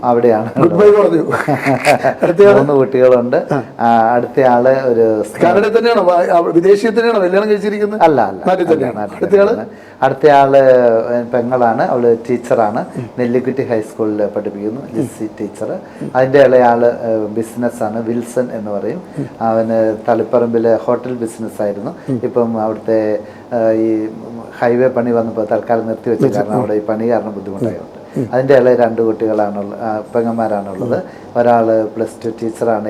അവിടെയാണ് 3 കുട്ടികളുണ്ട്. അടുത്ത ആള് ഒരു അടുത്ത ആള് പെങ്ങളാണ്, അവള് ടീച്ചറാണ്, നെല്ലിക്കുറ്റി ഹൈസ്കൂളിൽ പഠിപ്പിക്കുന്നു, ലിസി ടീച്ചർ. അതിൻ്റെ ഇളയാള് ബിസിനസ്സാണ്, വിൽസൺ എന്ന് പറയും. അവന് തളിപ്പറമ്പിലെ ഹോട്ടൽ ബിസിനസ് ആയിരുന്നു. ഇപ്പം അവിടുത്തെ ഈ ഹൈവേ പണി വന്നപ്പോൾ തൽക്കാലം നിർത്തിവെച്ചു, കാരണം അവിടെ ഈ പണി കാരണം ബുദ്ധിമുട്ടായതുകൊണ്ട്. അതിൻ്റെ ഇളയ 2 കുട്ടികളാണുള്ളത്, പെങ്ങന്മാരാണുള്ളത്. ഒരാള് +2 ടീച്ചറാണ്,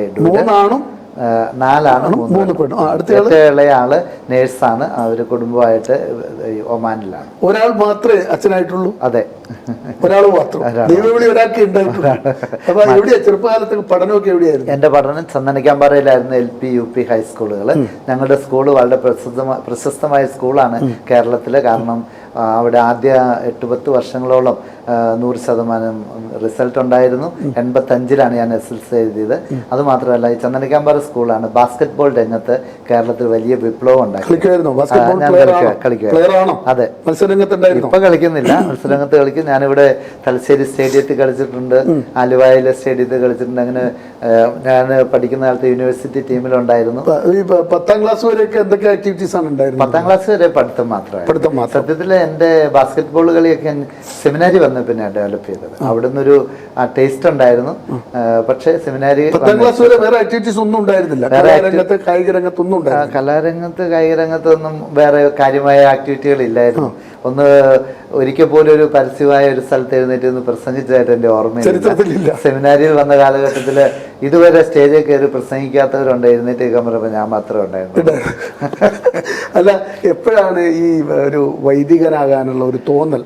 4 ആണ്, 3 പെണ്ണ്. ഇളയാള് നേഴ്സാണ്. അവര് കുടുംബമായിട്ട് ഒമാനിലാണ്. ഒരാൾ മാത്രമേ അച്ഛനായിട്ടുള്ളൂ? അതെ, ഒരാൾ മാത്രം. ചെറുപ്പകാലത്ത് പഠനമൊക്കെ എവിടെയായിരുന്നു? എന്റെ പഠനം ചന്ദനക്കാമ്പാറയിലായിരുന്നു. LP UP ഹൈസ്കൂളുകൾ. ഞങ്ങളുടെ സ്കൂള് വളരെ പ്രശസ്തമായ സ്കൂളാണ് കേരളത്തില്. കാരണം അവിടെ ആദ്യ 8-10 വർഷങ്ങളോളം 100% റിസൾട്ട് ഉണ്ടായിരുന്നു. 85-ലാണ് ഞാൻ SSLC എഴുതിയത്. അതുമാത്രമല്ല, ഈ ചന്ദനക്കാമ്പാറ സ്കൂളാണ് ബാസ്കറ്റ് ബോൾ രംഗത്ത് കേരളത്തിൽ വലിയ വിപ്ലവം ഉണ്ടാക്കി. അതെ, ഇപ്പൊ കളിക്കുന്നില്ല, മത്സരരംഗത്ത് കളിക്കും. ഞാനിവിടെ തലശ്ശേരി സ്റ്റേഡിയത്തിൽ കളിച്ചിട്ടുണ്ട്, ആലുവായിലെ സ്റ്റേഡിയത്തിൽ കളിച്ചിട്ടുണ്ട്. അങ്ങനെ ഞാൻ പഠിക്കുന്ന കാലത്ത് യൂണിവേഴ്സിറ്റി ടീമിലുണ്ടായിരുന്നു. 10ാം ക്ലാസ് വരെയൊക്കെ എന്തൊക്കെ ആക്ടിവിറ്റീസ് ആണ് ഉണ്ടായിരുന്നത്? 10ാം ക്ലാസ് വരെ പഠിത്തം മാത്രമാണ്. സത്യത്തിൽ എൻ്റെ ബാസ്കറ്റ് ബോൾ കളിയൊക്കെ സെമിനാരി വന്ന പിന്നെ ഡെവലപ്പ് ചെയ്തത്. അവിടുന്ന് ഒരു ടേസ്റ്റ് ഉണ്ടായിരുന്നു. പക്ഷേ സെമിനാരി 10ാം ക്ലാസ് വരെ വേറെ ആക്ടിവിറ്റീസ് ഒന്നും ഉണ്ടായിരുന്നില്ല. കലാരംഗത്ത് കായിക രംഗത്തൊന്നും വേറെ കാര്യമായ ആക്ടിവിറ്റികൾ ഇല്ലായിരുന്നു. ഒന്ന് ഒരിക്കൽ പോലും ഒരു പരസ്യമായ ഒരു സ്ഥലത്ത് എഴുന്നേറ്റ് ഒന്ന് പ്രസംഗിച്ചതായിട്ട് എൻ്റെ ഓർമ്മയില്ല. സെമിനാരിയിൽ വന്ന കാലഘട്ടത്തിൽ ഇതുവരെ സ്റ്റേജിൽ കയറി പ്രസംഗിക്കാത്തവരുണ്ട്, എഴുന്നേറ്റ് കേൾക്കാൻ പറയുമ്പോൾ ഞാൻ മാത്രമേ ഉണ്ടായിരുന്നു. അല്ല, എപ്പോഴാണ് ഈ ഒരു വൈദികനാകാനുള്ള ഒരു തോന്നൽ?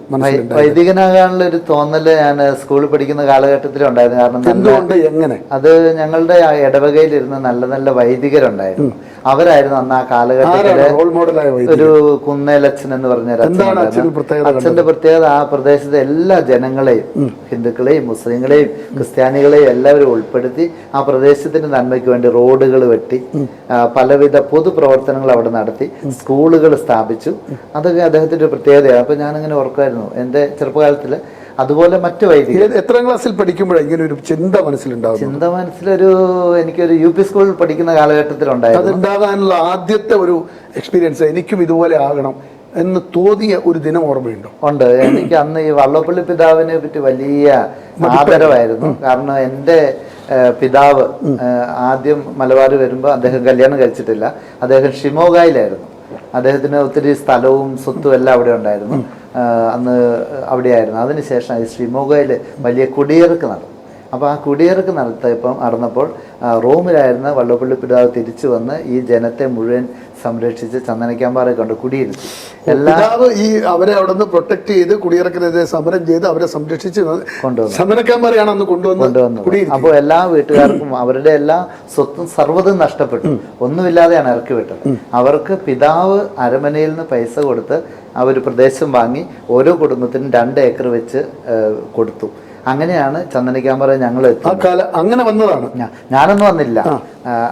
വൈദികനാകാനുള്ള ഒരു തോന്നൽ ഞാൻ സ്കൂളിൽ പഠിക്കുന്ന കാലഘട്ടത്തിലുണ്ടായിരുന്നു. കാരണം എന്തുകൊണ്ട്, എങ്ങനെ? അത് ഞങ്ങളുടെ ഇടവകയിലിരുന്ന് നല്ല നല്ല വൈദികരുണ്ടായിരുന്നു. അവരായിരുന്നു അന്ന് ആ കാലഘട്ടത്തില് ഒരു കുന്നേലച്ഛൻ എന്ന് പറഞ്ഞ അച്ഛന്റെ പ്രത്യേകത ആ പ്രദേശത്തെ എല്ലാ ജനങ്ങളെയും, ഹിന്ദുക്കളെയും മുസ്ലിങ്ങളെയും ക്രിസ്ത്യാനികളെയും എല്ലാവരും ഉൾപ്പെടുത്തി ആ പ്രദേശത്തിന്റെ നന്മയ്ക്ക് വേണ്ടി റോഡുകൾ വെട്ടി പലവിധ പൊതുപ്രവർത്തനങ്ങൾ അവിടെ നടത്തി, സ്കൂളുകൾ സ്ഥാപിച്ചു. അതൊക്കെ അദ്ദേഹത്തിന്റെ പ്രത്യേകതയാണ്. അപ്പൊ ഞാനിങ്ങനെ ഓർക്കുമായിരുന്നു എൻ്റെ ചെറുപ്പകാലത്തില്. അതുപോലെ മറ്റു വൈദികർ എത്രാം ക്ലാസ്സിൽ പഠിക്കുമ്പോഴേ ഇങ്ങനെ ഒരു ചിന്ത മനസ്സിലുണ്ടാവും? ചിന്ത മനസ്സിലൊരു എനിക്കൊരു UP സ്കൂളിൽ പഠിക്കുന്ന കാലഘട്ടത്തിലുണ്ടായിരുന്നു. അതുണ്ടാകാനുള്ള ആദ്യത്തെ ഒരു എക്സ്പീരിയൻസ്, എനിക്കും ഇതുപോലെ ആകണം എന്ന് തോന്നിയ ഒരു ദിനം ഓർമ്മയുണ്ടോ? ഉണ്ട്. എനിക്ക് അന്ന് ഈ വള്ളപ്പള്ളി പിതാവിനെ പറ്റി വലിയ ആദരവായിരുന്നു. കാരണം എൻ്റെ പിതാവ് ആദ്യം മലബാർ വരുമ്പോൾ അദ്ദേഹം കല്യാണം കഴിച്ചിട്ടില്ല. അദ്ദേഹം ഷിമോഗയിലായിരുന്നു. അദ്ദേഹത്തിന് ഒത്തിരി സ്ഥലവും സ്വത്തും എല്ലാം അവിടെ ഉണ്ടായിരുന്നു. അന്ന് അവിടെയായിരുന്നു. അതിനുശേഷം ഈ ഷിമോഗയിൽ വലിയ കുടിയിറക്ക് നടന്നു. അപ്പോൾ ആ കുടിയിറക്ക് നടന്നപ്പോൾ റോമിലായിരുന്ന വള്ളപ്പള്ളി പിതാവ് തിരിച്ചു വന്ന് ഈ ജനത്തെ മുഴുവൻ സംരക്ഷിച്ച് ചന്ദനക്കാമ്പാറെ കൊണ്ട് കുടിയിരുത്തി. ഈ അവരെ അവിടെ നിന്ന് പ്രൊട്ടക്ട് ചെയ്ത് കുടിയിറക്കിനെതിരെ സമരം ചെയ്ത് അവരെ സംരക്ഷിച്ച് കൊണ്ടുവന്നു. ചന്ദനക്കാമ്പാറയാണ് അന്ന് കൊണ്ടുവന്നത്. അപ്പോൾ എല്ലാ വീട്ടുകാർക്കും അവരുടെ എല്ലാ സ്വത്തും സർവ്വതും നഷ്ടപ്പെട്ടു. ഒന്നുമില്ലാതെയാണ് ഇറക്കി വിട്ടത്. അവർക്ക് പിതാവ് അരമനയിൽ നിന്ന് പൈസ കൊടുത്ത് അവർ പ്രദേശം വാങ്ങി ഓരോ കുടുംബത്തിനും 2 ഏക്കർ വെച്ച് കൊടുത്തു. അങ്ങനെയാണ് ചന്ദനക്കാമ്പാറ ഞങ്ങൾ അങ്ങനെ വന്നതാണ്. ഞാനൊന്നും വന്നില്ല.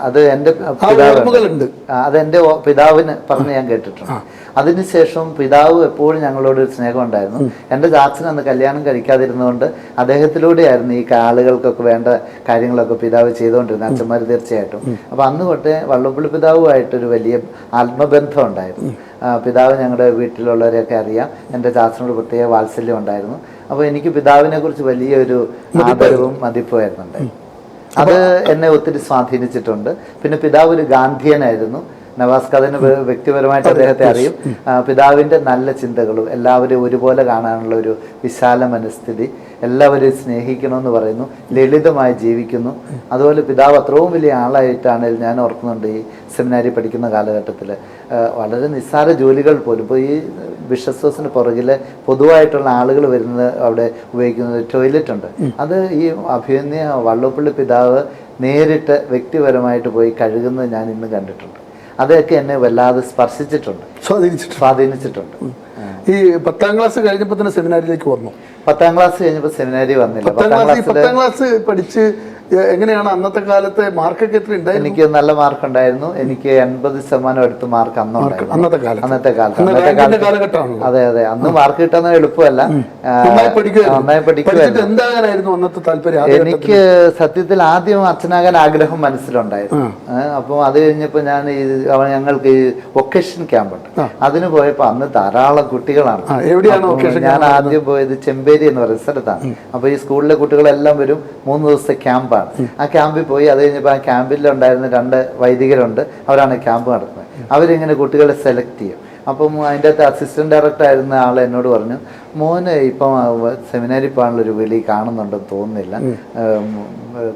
അത് എൻ്റെ പിതാവുണ്ട്. അതെൻ്റെ പിതാവിന് പറഞ്ഞ് ഞാൻ കേട്ടിട്ടുണ്ട്. അതിനുശേഷം പിതാവ് എപ്പോഴും ഞങ്ങളോട് ഒരു സ്നേഹം ഉണ്ടായിരുന്നു. എൻ്റെ ചാച്ചൻ അന്ന് കല്യാണം കഴിക്കാതിരുന്നതുകൊണ്ട് അദ്ദേഹത്തിലൂടെയായിരുന്നു ഈ ആളുകൾക്കൊക്കെ വേണ്ട കാര്യങ്ങളൊക്കെ പിതാവ് ചെയ്തുകൊണ്ടിരുന്നത്, അച്ഛന്മാർ തീർച്ചയായിട്ടും. അപ്പം അന്ന് തൊട്ടേ വള്ളപ്പള്ളി പിതാവുമായിട്ടൊരു വലിയ ആത്മബന്ധം ഉണ്ടായിരുന്നു. പിതാവ് ഞങ്ങളുടെ വീട്ടിലുള്ളവരെയൊക്കെ അറിയാം. എൻ്റെ ചാച്ചനോട് പ്രത്യേക വാത്സല്യം ഉണ്ടായിരുന്നു. അപ്പോൾ എനിക്ക് പിതാവിനെ കുറിച്ച് വലിയൊരു ആദരവും മതിപ്പുമായിരുന്നുണ്ട്. അത് എന്നെ ഒത്തിരി സ്വാധീനിച്ചിട്ടുണ്ട്. പിന്നെ പിതാവ് ഒരു ഗാന്ധിയനായിരുന്നു. നവാസ് ഖാദിന് വ്യക്തിപരമായിട്ട് അദ്ദേഹത്തെ അറിയും. പിതാവിൻ്റെ നല്ല ചിന്തകളും എല്ലാവരെയും ഒരുപോലെ കാണാനുള്ള ഒരു വിശാല മനസ്ഥിതി, എല്ലാവരെയും സ്നേഹിക്കണമെന്ന് പറയുന്നു, ലളിതമായി ജീവിക്കുന്നു. അതുപോലെ പിതാവ് അത്രയും വലിയ ആളായിട്ടാണ് ഞാൻ ഓർക്കുന്നുണ്ട്. ഈ സെമിനാരി പഠിക്കുന്ന കാലഘട്ടത്തിൽ വളരെ നിസ്സാര ജോലികൾ പോലും, ഇപ്പോൾ ഈ ബിഷപ്പ് ഹൗസിന് പുറകിൽ പൊതുവായിട്ടുള്ള ആളുകൾ വരുന്നത് അവിടെ ഉപയോഗിക്കുന്നത് ടോയ്ലറ്റ് ഉണ്ട്. അത് ഈ അഭിമന്യ വള്ളപ്പള്ളി പിതാവ് നേരിട്ട് വ്യക്തിപരമായിട്ട് പോയി കഴുകുന്നത് ഞാൻ ഇന്ന് കണ്ടിട്ടുണ്ട്. അതൊക്കെ എന്നെ വല്ലാതെ സ്പർശിച്ചിട്ടുണ്ട്, സ്വാധീനിച്ചിട്ടുണ്ട്. ഈ 10ാം ക്ലാസ് കഴിഞ്ഞപ്പോൾ തന്നെ സെമിനാരിയിലേക്ക് വന്നു? 10ാം ക്ലാസ് കഴിഞ്ഞപ്പോൾ സെമിനാരി വന്നില്ല. 10ാം ക്ലാസ് പഠിച്ച് എങ്ങനെയാണ് അന്നത്തെ കാലത്തെ മാർക്കൊക്കെ എത്ര ഉണ്ടായിരുന്നു? എനിക്ക് നല്ല മാർക്ക് ഉണ്ടായിരുന്നു. എനിക്ക് 80% അടുത്ത് മാർക്ക് അന്നത്തെ കാലത്ത്. അതെ അതെ, അന്ന് മാർക്ക് കിട്ടാൻ എളുപ്പമല്ല. നന്നായി പഠിക്കുമായിരുന്നു. എന്താകാനായിരുന്നു അന്നത്തെ താല്പര്യം? എനിക്ക് സത്യത്തിൽ ആദ്യം അച്ഛനാകാൻ ആഗ്രഹം മനസ്സിലുണ്ടായിരുന്നു. അപ്പോൾ അത് കഴിഞ്ഞപ്പോൾ ഞങ്ങൾക്ക് ഈ വൊക്കേഷൻ ക്യാമ്പുണ്ട്, അതിന് പോയപ്പോൾ അന്ന് ധാരാളം കുട്ടികളാണ്. ഞാൻ ആദ്യം പോയത് ചെമ്പേരി എന്ന് പറയുന്ന സ്ഥലത്താണ്. അപ്പോൾ ഈ സ്കൂളിലെ കുട്ടികളെല്ലാം വരും. 3 ദിവസത്തെ ക്യാമ്പാണ്. ആ ക്യാമ്പിൽ പോയി അത് കഴിഞ്ഞപ്പോൾ ആ ക്യാമ്പിലുണ്ടായിരുന്ന 2 വൈദികരുണ്ട്. അവരാണ് ക്യാമ്പ് നടത്തുന്നത്. അവരിങ്ങനെ കുട്ടികളെ സെലക്ട് ചെയ്യും. അപ്പം അതിൻ്റെ അകത്ത് അസിസ്റ്റന്റ് ഡയറക്ടർ ആയിരുന്ന ആൾ എന്നോട് പറഞ്ഞു, മോന് ഇപ്പം സെമിനാരി പോകാനുള്ളൊരു വിളി കാണുന്നുണ്ടെന്ന് തോന്നുന്നില്ല,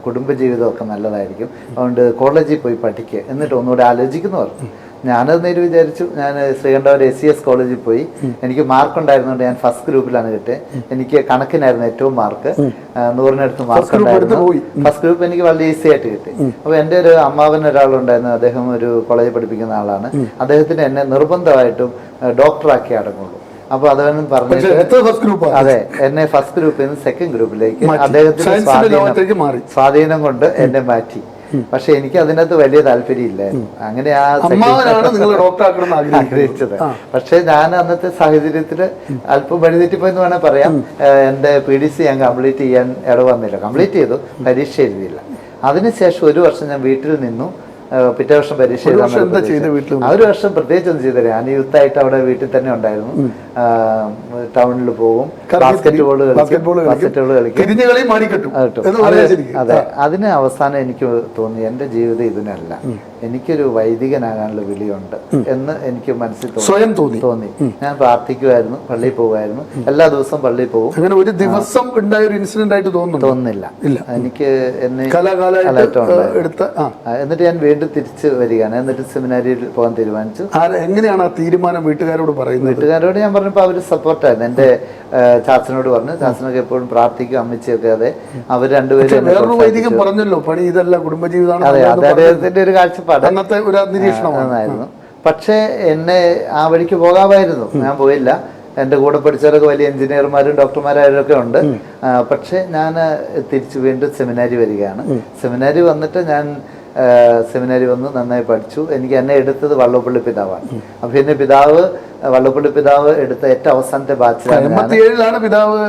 കുടുംബജീവിതമൊക്കെ നല്ലതായിരിക്കും, അതുകൊണ്ട് കോളേജിൽ പോയി പഠിക്കുക, എന്നിട്ട് ഒന്നുകൂടെ ആലോചിക്കുന്നു പറഞ്ഞു. ഞാനത് നേരെ വിചാരിച്ചു. ഞാൻ ശ്രീകണ്ഠപുരം SES കോളേജിൽ പോയി. എനിക്ക് മാർക്ക് ഉണ്ടായിരുന്നുകൊണ്ട് ഞാൻ ഫസ്റ്റ് ഗ്രൂപ്പിലാണ് കിട്ടിയത്. എനിക്ക് കണക്കിനായിരുന്നു ഏറ്റവും മാർക്ക്, 100-നടുത്ത് മാർക്ക് ഉണ്ടായിരുന്നു. ഫസ്റ്റ് ഗ്രൂപ്പ് എനിക്ക് വളരെ ഈസി ആയിട്ട് കിട്ടി. അപ്പോൾ എൻ്റെ ഒരു അമ്മാവൻ ഒരാളുണ്ടായിരുന്നു, അദ്ദേഹം ഒരു കോളേജിൽ പഠിപ്പിക്കുന്ന ആളാണ്. അദ്ദേഹത്തിന് എന്നെ നിർബന്ധമായിട്ടും ഡോക്ടറാക്കി അടങ്ങുള്ളൂ. അപ്പോൾ അതൊന്നും പറഞ്ഞിട്ട് അതെ എന്നെ ഫസ്റ്റ് ഗ്രൂപ്പിൽ നിന്ന് സെക്കൻഡ് ഗ്രൂപ്പിലേക്ക് അദ്ദേഹത്തിന് സ്വാധീനം കൊണ്ട് എന്നെ മാറ്റി. പക്ഷെ എനിക്ക് അതിനകത്ത് വലിയ താല്പര്യമില്ലായിരുന്നു. അങ്ങനെ ആഗ്രഹിച്ചത്. പക്ഷെ ഞാൻ അന്നത്തെ സാഹചര്യത്തിൽ അല്പം വഴിതെറ്റിപ്പോയെന്ന് വേണേൽ പറയാം. എൻ്റെ PDC ഞാൻ കംപ്ലീറ്റ് ചെയ്യാൻ ഇടവന്നില്ല. കംപ്ലീറ്റ് ചെയ്തു, പരീക്ഷ എഴുതിയില്ല. അതിനുശേഷം 1 വർഷം ഞാൻ വീട്ടിൽ നിന്നു. പിറ്റേ വർഷം പരീക്ഷ എഴുതാൻ. ആ 1 വർഷം പ്രത്യേകിച്ച് ഒന്നും ചെയ്തില്ല. ഞാൻ യൂത്തായിട്ട് അവിടെ വീട്ടിൽ തന്നെ ഉണ്ടായിരുന്നു. ടൗണിൽ പോകും, ബാസ്കറ്റ് ബോൾ കളിക്കും. അതെ, അതിന് അവസാനം എനിക്ക് തോന്നി എൻ്റെ ജീവിതം ഇതിനല്ല. എനിക്കൊരു വൈദികനാകാനുള്ള വിളിയുണ്ട് എന്ന് എനിക്ക് മനസ്സിൽ സ്വയം തോന്നി. ഞാൻ പ്രാർത്ഥിക്കുമായിരുന്നു, പള്ളിയിൽ പോകുമായിരുന്നു, എല്ലാ ദിവസവും പള്ളിയിൽ പോകും. അങ്ങനെ ഒരു ദിവസം ഉണ്ടായ ഒരു ഇൻസിഡന്റ് ആയിട്ട് തോന്നുന്നില്ല. എനിക്ക് എന്നെ എന്നിട്ട് ഞാൻ വീണ്ടും തിരിച്ചു വരികയാണ്. എന്നിട്ട് സെമിനാരിയിൽ പോകാൻ തീരുമാനിച്ചു. എങ്ങനെയാണ് ആ തീരുമാനം വീട്ടുകാരോട് പറയുന്നത്? വീട്ടുകാരോട് ഞാൻ പറഞ്ഞപ്പോൾ അവർ സപ്പോർട്ടായിരുന്നു. എൻ്റെ ചാച്ചനോട് പറഞ്ഞു, ചാച്ചനൊക്കെ എപ്പോഴും പ്രാർത്ഥിക്കും, അമ്മച്ചിയൊക്കെ. അതെ, അവർ രണ്ടുപേരും വേറൊരു വൈദികം പറഞ്ഞല്ലോ, പണി ഇതല്ല കുടുംബജീവിതമാണ്. അതെ, അത് അദ്ദേഹത്തിന്റെ ഒരു കാഴ്ചപ്പാട് അന്നത്തെ ഒരു നിരീക്ഷണമായിരുന്നു. പക്ഷെ എന്നെ ആ വഴിക്ക് പോകാമായിരുന്നു, ഞാൻ പോയില്ല. എൻ്റെ കൂടെ പഠിച്ചവരൊക്കെ വലിയ എഞ്ചിനീയർമാരും ഡോക്ടർമാരൊക്കെ ഉണ്ട്. പക്ഷെ ഞാൻ തിരിച്ചു വീണ്ടും സെമിനാരി വരികയാണ്. സെമിനാരി വന്നിട്ട് ഞാൻ സെമിനാരി വന്ന് നന്നായി പഠിച്ചു. എനിക്ക് എന്നെ എടുത്തത് വള്ളപ്പള്ളി പിതാവാണ്. അപ്പൊ എന്നെ വള്ളപ്പള്ളി പിതാവ് എടുത്ത ഏറ്റവും അവസാനത്തെ ബാച്ചിലാണ് പിതാവ്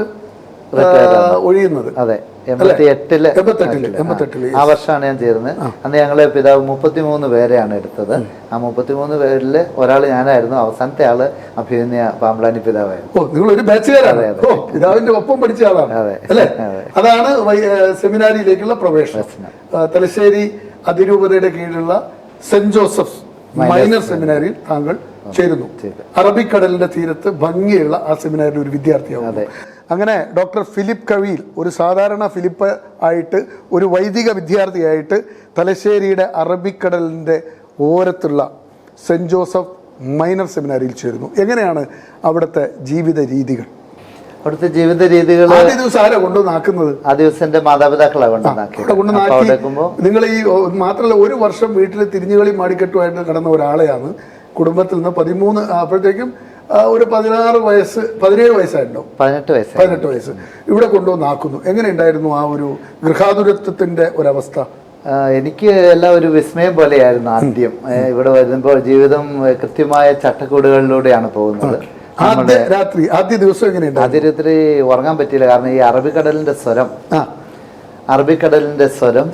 ഒഴിയുന്നത്. അതെ, 88-ല് ആ വർഷമാണ് ഞാൻ ചേർന്നത്. അന്ന് ഞങ്ങളെ പിതാവ് 33 പേരെയാണ് എടുത്തത്. ആ 33 പേരില് ഒരാൾ ഞാനായിരുന്നു. അവസാനത്തെ ആള് അഭിനയ പാമ്പ്ലാനി പിതാവായിരുന്നു. പിതാവിന്റെ ഒപ്പം പഠിച്ച ആളാണ്. അതാണ് സെമിനാരിയിലേക്കുള്ള പ്രവേശനം. തലശ്ശേരി അതിരൂപതയുടെ കീഴിലുള്ള സെന്റ് ജോസഫ് മൈനർ സെമിനാരിയിൽ താങ്കൾ ചേരുന്നു. അറബിക്കടലിന്റെ തീരത്ത് ഭംഗിയുള്ള ആ സെമിനാരിൽ ഒരു വിദ്യാർത്ഥിയാവും. അങ്ങനെ ഡോക്ടർ ഫിലിപ്പ് കവിയിൽ ഒരു സാധാരണ ഫിലിപ്പ് ആയിട്ട് ഒരു വൈദിക വിദ്യാർത്ഥിയായിട്ട് തലശ്ശേരിയുടെ അറബിക്കടലിൻ്റെ ഓരത്തുള്ള സെന്റ് ജോസഫ് മൈനർ സെമിനാരിയിൽ ചേരുന്നു. എങ്ങനെയാണ് അവിടുത്തെ ജീവിത രീതികൾ? അവിടുത്തെ ജീവിത രീതികൾ ആദ്യ ദിവസം ആരാ കൊണ്ടുവന്നാക്കുന്നത്? ആ ദിവസം എന്റെ മാതാപിതാക്കളാണ് കൊണ്ടുവന്നാക്കി. നിങ്ങൾ ഈ മാത്രമല്ല, ഒരു വർഷം വീട്ടിൽ തിരിഞ്ഞുകളി മാടിക്കെട്ടുമായിട്ട് കടന്ന ഒരാളെയാണ് കുടുംബത്തിൽ നിന്ന് 13 അപ്പോഴത്തേക്കും ഒരു 17 വയസ്സായിട്ടുണ്ടോ? 18 വയസ്സ് ഇവിടെ കൊണ്ടുവന്നാക്കുന്നു. എങ്ങനെ ഉണ്ടായിരുന്നു ആ ഒരു ഗൃഹാതുരത്വത്തിന്റെ ഒരവസ്ഥ? എനിക്ക് എല്ലാം ഒരു വിസ്മയം പോലെയായിരുന്നു. ആദ്യം ഇവിടെ വരുമ്പോൾ ജീവിതം കൃത്യമായ ചട്ടക്കൂടുകളിലൂടെയാണ് പോകുന്നത്. ആദ്യ ദിവസം എങ്ങനെയുണ്ട്? ആദ്യ രാത്രി ഉറങ്ങാൻ പറ്റിയില്ല. കാരണം ഈ അറബിക്കടലിന്റെ സ്വരം,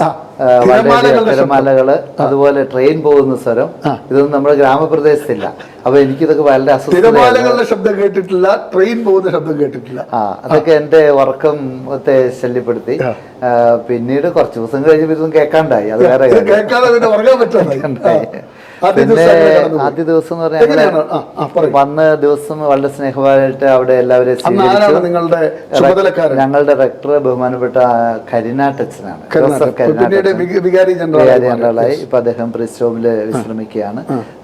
തിരമാലകള്, അതുപോലെ ട്രെയിൻ പോകുന്ന സ്വരം, ഇതൊന്നും നമ്മുടെ ഗ്രാമപ്രദേശത്തില്ല. അപ്പൊ എനിക്കിതൊക്കെ വളരെ അസ്വസ്ഥതകളുടെ ശബ്ദം കേട്ടിട്ടില്ല, ട്രെയിൻ പോകുന്ന ശബ്ദം കേട്ടിട്ടില്ല. അതൊക്കെ എന്റെ ഉറക്കത്തെ ശല്യപ്പെടുത്തി. പിന്നീട് കുറച്ച് ദിവസം കഴിഞ്ഞപ്പോൾ ഇതൊന്നും കേൾക്കാണ്ടായി. അത് വേറെ പിന്നെ ആദ്യ ദിവസം എന്ന് പറഞ്ഞാൽ വന്ന ദിവസം വളരെ സ്നേഹമായിട്ട് അവിടെ എല്ലാവരെയും സ്വീകരിച്ചു. ഞങ്ങളുടെ റെക്ടർ ബഹുമാനപ്പെട്ട കരിനാട്ടച്ഛനാണ്, വികാരി ജനറലായി. ഇപ്പൊ അദ്ദേഹം പ്രിസ്റ്റോമില് വിശ്രമിക്കുകയാണ്.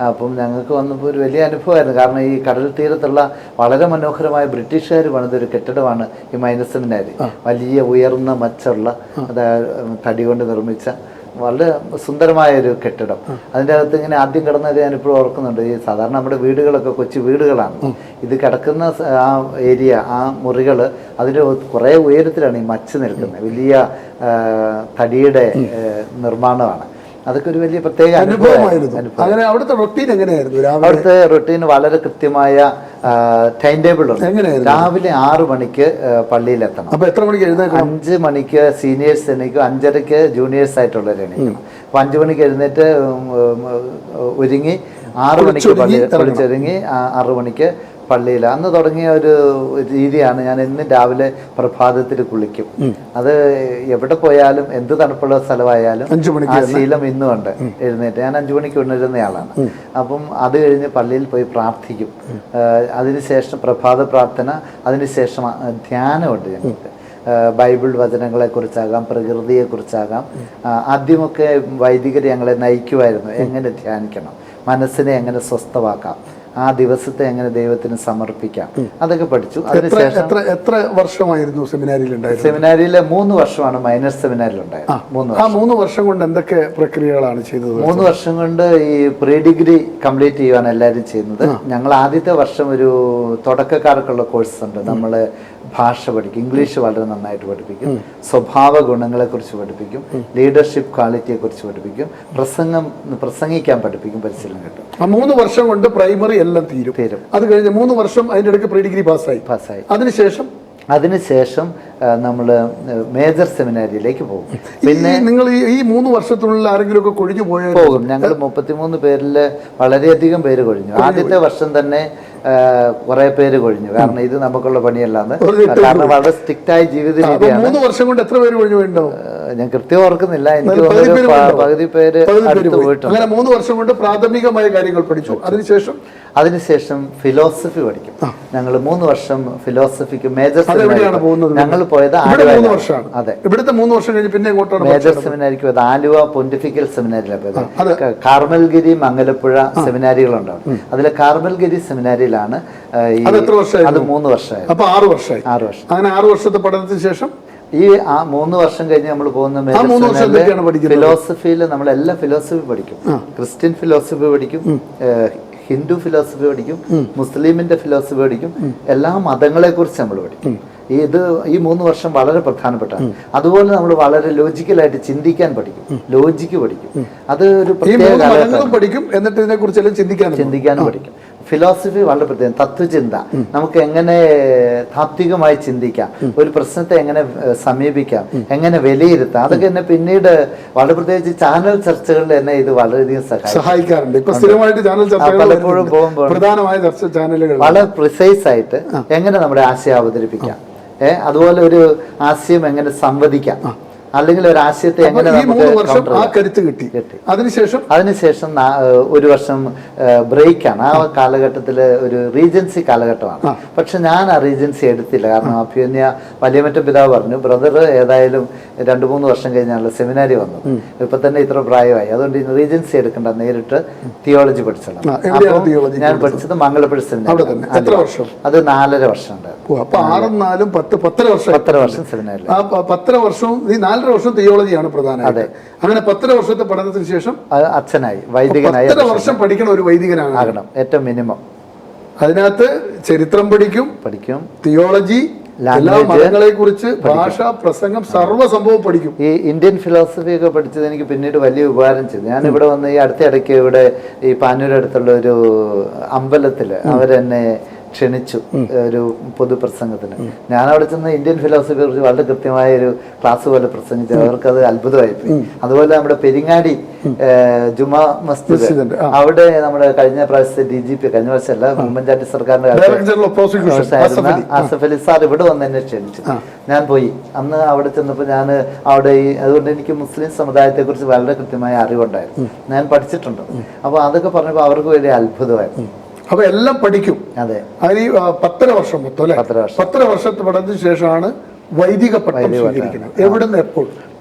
അപ്പം ഞങ്ങൾക്ക് വന്നപ്പോൾ ഒരു വലിയ അനുഭവമായിരുന്നു. കാരണം ഈ കടൽ തീരത്തുള്ള വളരെ മനോഹരമായ ബ്രിട്ടീഷുകാർ പണിതൊരു കെട്ടിടമാണ് ഈ മൈനർ സെമിനാരി. വലിയ ഉയർന്ന മച്ചുള്ള തടി കൊണ്ട് നിർമ്മിച്ച വളരെ സുന്ദരമായ ഒരു കെട്ടിടം. അതിൻ്റെ അകത്ത് ഇങ്ങനെ ആദ്യം കിടന്നത് ഞാൻ ഇപ്പോഴും ഓർക്കുന്നുണ്ട്. ഈ സാധാരണ നമ്മുടെ വീടുകളൊക്കെ കൊച്ചു വീടുകളാണ്. ഇത് കിടക്കുന്ന ആ ഏരിയ, ആ മുറികൾ, അതിൻ്റെ കുറേ ഉയരത്തിലാണ് ഈ മച്ച് നിൽക്കുന്നത്. വലിയ തടിയുടെ നിർമ്മാണമാണ്. അതൊക്കെ ഒരു വലിയ പ്രത്യേക അനുഭവമായിരുന്നു. അവിടുത്തെ റൊട്ടീൻ എങ്ങനെയായിരുന്നു? അവിടുത്തെ റൊട്ടീൻ വളരെ കൃത്യമായ ടൈം ടേബിൾ ഉണ്ട്. രാവിലെ 6 മണിക്ക് പള്ളിയിലെത്തണം. അപ്പൊ എത്ര മണിക്ക് എഴുന്നേൽക്കണം? 5 മണിക്ക് സീനിയേഴ്സ് എണീക്കും, 5:30 ജൂനിയേഴ്സ് ആയിട്ടുള്ളവർ എണീക്കണം. അപ്പൊ 5 മണിക്ക് എഴുന്നേറ്റ് ഒരുങ്ങി 6 മണിക്ക് കുളിച്ചൊരുങ്ങി 6 മണിക്ക് പള്ളിയിൽ. അന്ന് തുടങ്ങിയ ഒരു രീതിയാണ്. ഞാൻ എന്നും രാവിലെ പ്രഭാതത്തിൽ കുളിക്കും. അത് എവിടെ പോയാലും എന്ത് തണുപ്പുള്ള സ്ഥലമായാലും ആ ശീലം ഇന്നും ഉണ്ട്. എഴുന്നേറ്റ് ഞാൻ 5 മണിക്ക് ഉണരുന്നയാളാണ്. അപ്പം അത് കഴിഞ്ഞ് പള്ളിയിൽ പോയി പ്രാർത്ഥിക്കും. അതിനുശേഷം പ്രഭാത പ്രാർത്ഥന, അതിനുശേഷം ധ്യാനമുണ്ട് ഞങ്ങൾക്ക്. ബൈബിൾ വചനങ്ങളെക്കുറിച്ചാകാം, പ്രകൃതിയെക്കുറിച്ചാകാം. ആദ്യമൊക്കെ വൈദികർ ഞങ്ങളെ നയിക്കുമായിരുന്നു. എങ്ങനെ ധ്യാനിക്കണം, മനസ്സിനെ എങ്ങനെ സ്വസ്ഥമാക്കാം, ആ ദിവസത്തെ എങ്ങനെ ദൈവത്തിന് സമർപ്പിക്കാം, അതൊക്കെ പഠിച്ചു. അതിനുശേഷം എത്ര വർഷമായിരുന്നു സെമിനാരിയിൽ ഉണ്ടായത്? സെമിനാരിയിലെ 3 വർഷമാണ് മൈനർ സെമിനാരിൽ ഉണ്ടായത്. 3 വർഷം കൊണ്ട് എന്തൊക്കെ പ്രക്രിയകളാണ് ചെയ്തത്? 3 വർഷം കൊണ്ട് ഈ പ്രീ ഡിഗ്രി കംപ്ലീറ്റ് ചെയ്യുവാണ് എല്ലാവരും ചെയ്യുന്നത്. ഞങ്ങൾ ആദ്യത്തെ വർഷം ഒരു തുടക്കക്കാർക്കുള്ള കോഴ്സ് ഉണ്ട്. നമ്മൾ ഭാഷ പഠിക്കും, ഇംഗ്ലീഷ് വളരെ നന്നായിട്ട് പഠിപ്പിക്കും, സ്വഭാവ ഗുണങ്ങളെക്കുറിച്ച് പഠിപ്പിക്കും, ലീഡർഷിപ്പ് ക്വാളിറ്റിയെക്കുറിച്ച് പഠിപ്പിക്കും, പ്രസംഗിക്കാൻ പഠിപ്പിക്കും, പരിശീലനം കിട്ടും. 3 വർഷം കൊണ്ട് പ്രൈമറി എല്ലാം തീരും. അത് കഴിഞ്ഞ് 3 വർഷം അതിൻ്റെ ഇടയ്ക്ക് പ്രീ ഡിഗ്രി പാസ്സായി. അതിനുശേഷം നമ്മൾ മേജർ സെമിനാരിയിലേക്ക് പോകും. പിന്നെ നിങ്ങൾ ഈ 3 വർഷത്തിനുള്ളിൽ ആരെങ്കിലും ഒക്കെ കൊഴിഞ്ഞു പോകും. ഞങ്ങൾ 33 പേരിൽ വളരെയധികം പേര് കൊഴിഞ്ഞു. ആദ്യത്തെ വർഷം തന്നെ കുറെ പേര് കൊഴിഞ്ഞു. കാരണം ഇത് നമുക്കുള്ള പണിയല്ലാന്ന്. കാരണം വളരെ സ്ട്രിക്റ്റ് ആയ ജീവിത രീതിയാണ്. 3 വർഷം കൊണ്ട് എത്ര പേര് കൊഴിഞ്ഞു? ഞാൻ കൃത്യം ഓർക്കുന്നില്ല, എനിക്ക് പകുതി പേര് പകുതി പേര് അടുത്ത് പോയി. പോയിട്ടുണ്ട്. അങ്ങനെ 3 വർഷം കൊണ്ട് പ്രാഥമികമായ കാര്യങ്ങൾ പഠിച്ചു. അതിനുശേഷം ഫിലോസഫി പഠിക്കും. ഞങ്ങൾ 3 വർഷം ഫിലോസഫിക്ക് മേജർ പോകുന്നത്. ഞങ്ങൾ പോയത് അതെ, ഇവിടുത്തെ 3 വർഷം കഴിഞ്ഞ് പിന്നെ മേജർ സെമിനാരിക്ക് പോയത് ആലുവ പൊണ്ടിഫിക്കൽ സെമിനാരിയിലാണ് പോയത്. കാർമൽഗിരി മംഗലപ്പുഴ സെമിനാരികളുണ്ടാവും. അതിലെ കാർമൽഗിരി സെമിനാരിയിലാണ് അത് 3 വർഷമായി. അപ്പൊ 6 വർഷമായി. അങ്ങനെ 6 വർഷത്തെ പഠനത്തിന് ശേഷം ഈ 3 വർഷം കഴിഞ്ഞ് നമ്മൾ പോകുന്ന ഫിലോസഫിയിൽ നമ്മൾ എല്ലാ ഫിലോസഫി പഠിക്കും. ക്രിസ്ത്യൻ ഫിലോസഫി പഠിക്കും, ഹിന്ദു ഫിലോസഫി പഠിക്കും, മുസ്ലിമിന്റെ ഫിലോസഫി പഠിക്കും, എല്ലാ മതങ്ങളെ കുറിച്ച് നമ്മൾ പഠിക്കും. ഈ 3 വർഷം വളരെ പ്രധാനപ്പെട്ടാണ്. അതുപോലെ നമ്മൾ വളരെ ലോജിക്കലായിട്ട് ചിന്തിക്കാൻ പഠിക്കും, ലോജിക്ക് പഠിക്കും. അത് ഒരു പ്രത്യേക പഠിക്കും. എന്നിട്ട് ഇതിനെക്കുറിച്ചെല്ലാം ചിന്തിക്കാനും പഠിക്കും. ഫിലോസഫി വളരെ പ്രത്യേകം. തത്വചിന്ത, നമുക്ക് എങ്ങനെ താത്വികമായി ചിന്തിക്കാം, ഒരു പ്രശ്നത്തെ എങ്ങനെ സമീപിക്കാം, എങ്ങനെ വിലയിരുത്താം, അതൊക്കെ എന്നെ പിന്നീട് വളരെ പ്രത്യേകിച്ച് ചാനൽ ചർച്ചകളിൽ എന്നെ ഇത് വളരെയധികം സഹായിക്കാറുണ്ട്. പലപ്പോഴും പോകുമ്പോൾ വളരെ പ്രിസൈസ് ആയിട്ട് എങ്ങനെ നമ്മുടെ ആശയം അവതരിപ്പിക്കാം, അതുപോലെ ഒരു ആശയം എങ്ങനെ സംവദിക്കാം, അല്ലെങ്കിൽ ഒരു ആശയത്തെ എങ്ങനെ കിട്ടി. അതിനുശേഷം 1 വർഷം ബ്രേക്കാണ്. ആ കാലഘട്ടത്തിൽ ഒരു റീജൻസി കാലഘട്ടമാണ്. പക്ഷെ ഞാൻ ആ റീജൻസി എടുത്തില്ല. കാരണം അഭ്യുന്യ വലിയമറ്റം പിതാവ് പറഞ്ഞു, ബ്രദർ ഏതായാലും 2-3 വർഷം കഴിഞ്ഞാണല്ലോ സെമിനാരി വന്നു, ഇപ്പൊ തന്നെ ഇത്ര പ്രായമായി, അതുകൊണ്ട് റീജൻസി എടുക്കണ്ട, നേരിട്ട് തിയോളജി പഠിച്ചോളാം. ഞാൻ പഠിച്ചത് മംഗലപ്പുഴ സെമിനാരി. അത് 4.5 വർഷം ഉണ്ടായിരുന്നു. 10 വർഷം സെമിനാരി. 10 വർഷവും 4.5 വർഷം തിയോളജിയാണ് പ്രധാനം. അങ്ങനെ 10 വർഷത്തെ പഠനത്തിന് ശേഷം അച്ഛനായി, വൈദികനായി. 10 വർഷം പഠിക്കണം, ഒരു വൈദികനാകണം ഏറ്റവും മിനിമം. അതിനകത്ത് ചരിത്രം പഠിക്കും, തിയോളജി, എല്ലാ മതങ്ങളെ കുറിച്ച്, ഭാഷ, പ്രസംഗം, സർവ്വ സംഭവം പഠിക്കും. ഈ ഇന്ത്യൻ ഫിലോസഫി ഒക്കെ പഠിച്ചത് എനിക്ക് പിന്നീട് വലിയ ഉപകാരം ചെയ്തു. ഞാൻ ഇവിടെ വന്ന് ഈ അടുത്തിടയ്ക്ക് ഇവിടെ ഈ പാനൂരടുത്തുള്ള ഒരു അമ്പലത്തിൽ അവരെന്നെ ക്ഷണിച്ചു ഒരു പൊതുപ്രസംഗത്തിന്. ഞാൻ അവിടെ ചെന്ന് ഇന്ത്യൻ ഫിലോസഫിയെ കുറിച്ച് വളരെ കൃത്യമായ ഒരു ക്ലാസ് പോലെ പ്രസംഗിച്ചു. അവർക്കത് അത്ഭുതമായിപ്പോയി. അതുപോലെ നമ്മുടെ പെരിങ്ങാടി ജുമാ മസ്ജിദ്, അവിടെ നമ്മുടെ കഴിഞ്ഞ പ്രാവശ്യത്തെ DGP, കഴിഞ്ഞ പ്രാവശ്യമല്ല, ഉമ്മൻചാണ്ടി സർക്കാരിന്റെ ആസഫ് അലി സാർ ഇവിടെ വന്ന് എന്നെ ക്ഷണിച്ചു. ഞാൻ പോയി. അന്ന് അവിടെ ചെന്നപ്പോൾ ഞാൻ അവിടെ അതുകൊണ്ട് എനിക്ക് മുസ്ലിം സമുദായത്തെ കുറിച്ച് വളരെ കൃത്യമായ അറിവുണ്ടായിരുന്നു, ഞാൻ പഠിച്ചിട്ടുണ്ട്. അപ്പൊ അതൊക്കെ പറഞ്ഞപ്പോൾ അവർക്ക് വലിയ അത്ഭുതമായിരുന്നു. അപ്പൊ എല്ലാം പഠിക്കും. അതെ, അതിന് 10 വർഷം മൊത്തം അല്ലെ? 10 വർഷത്തെ പഠനത്തിന് ശേഷമാണ് വൈദിക പട്ടം സ്വീകരിക്കുന്നത്. എവിടുന്ന്, എപ്പോൾ?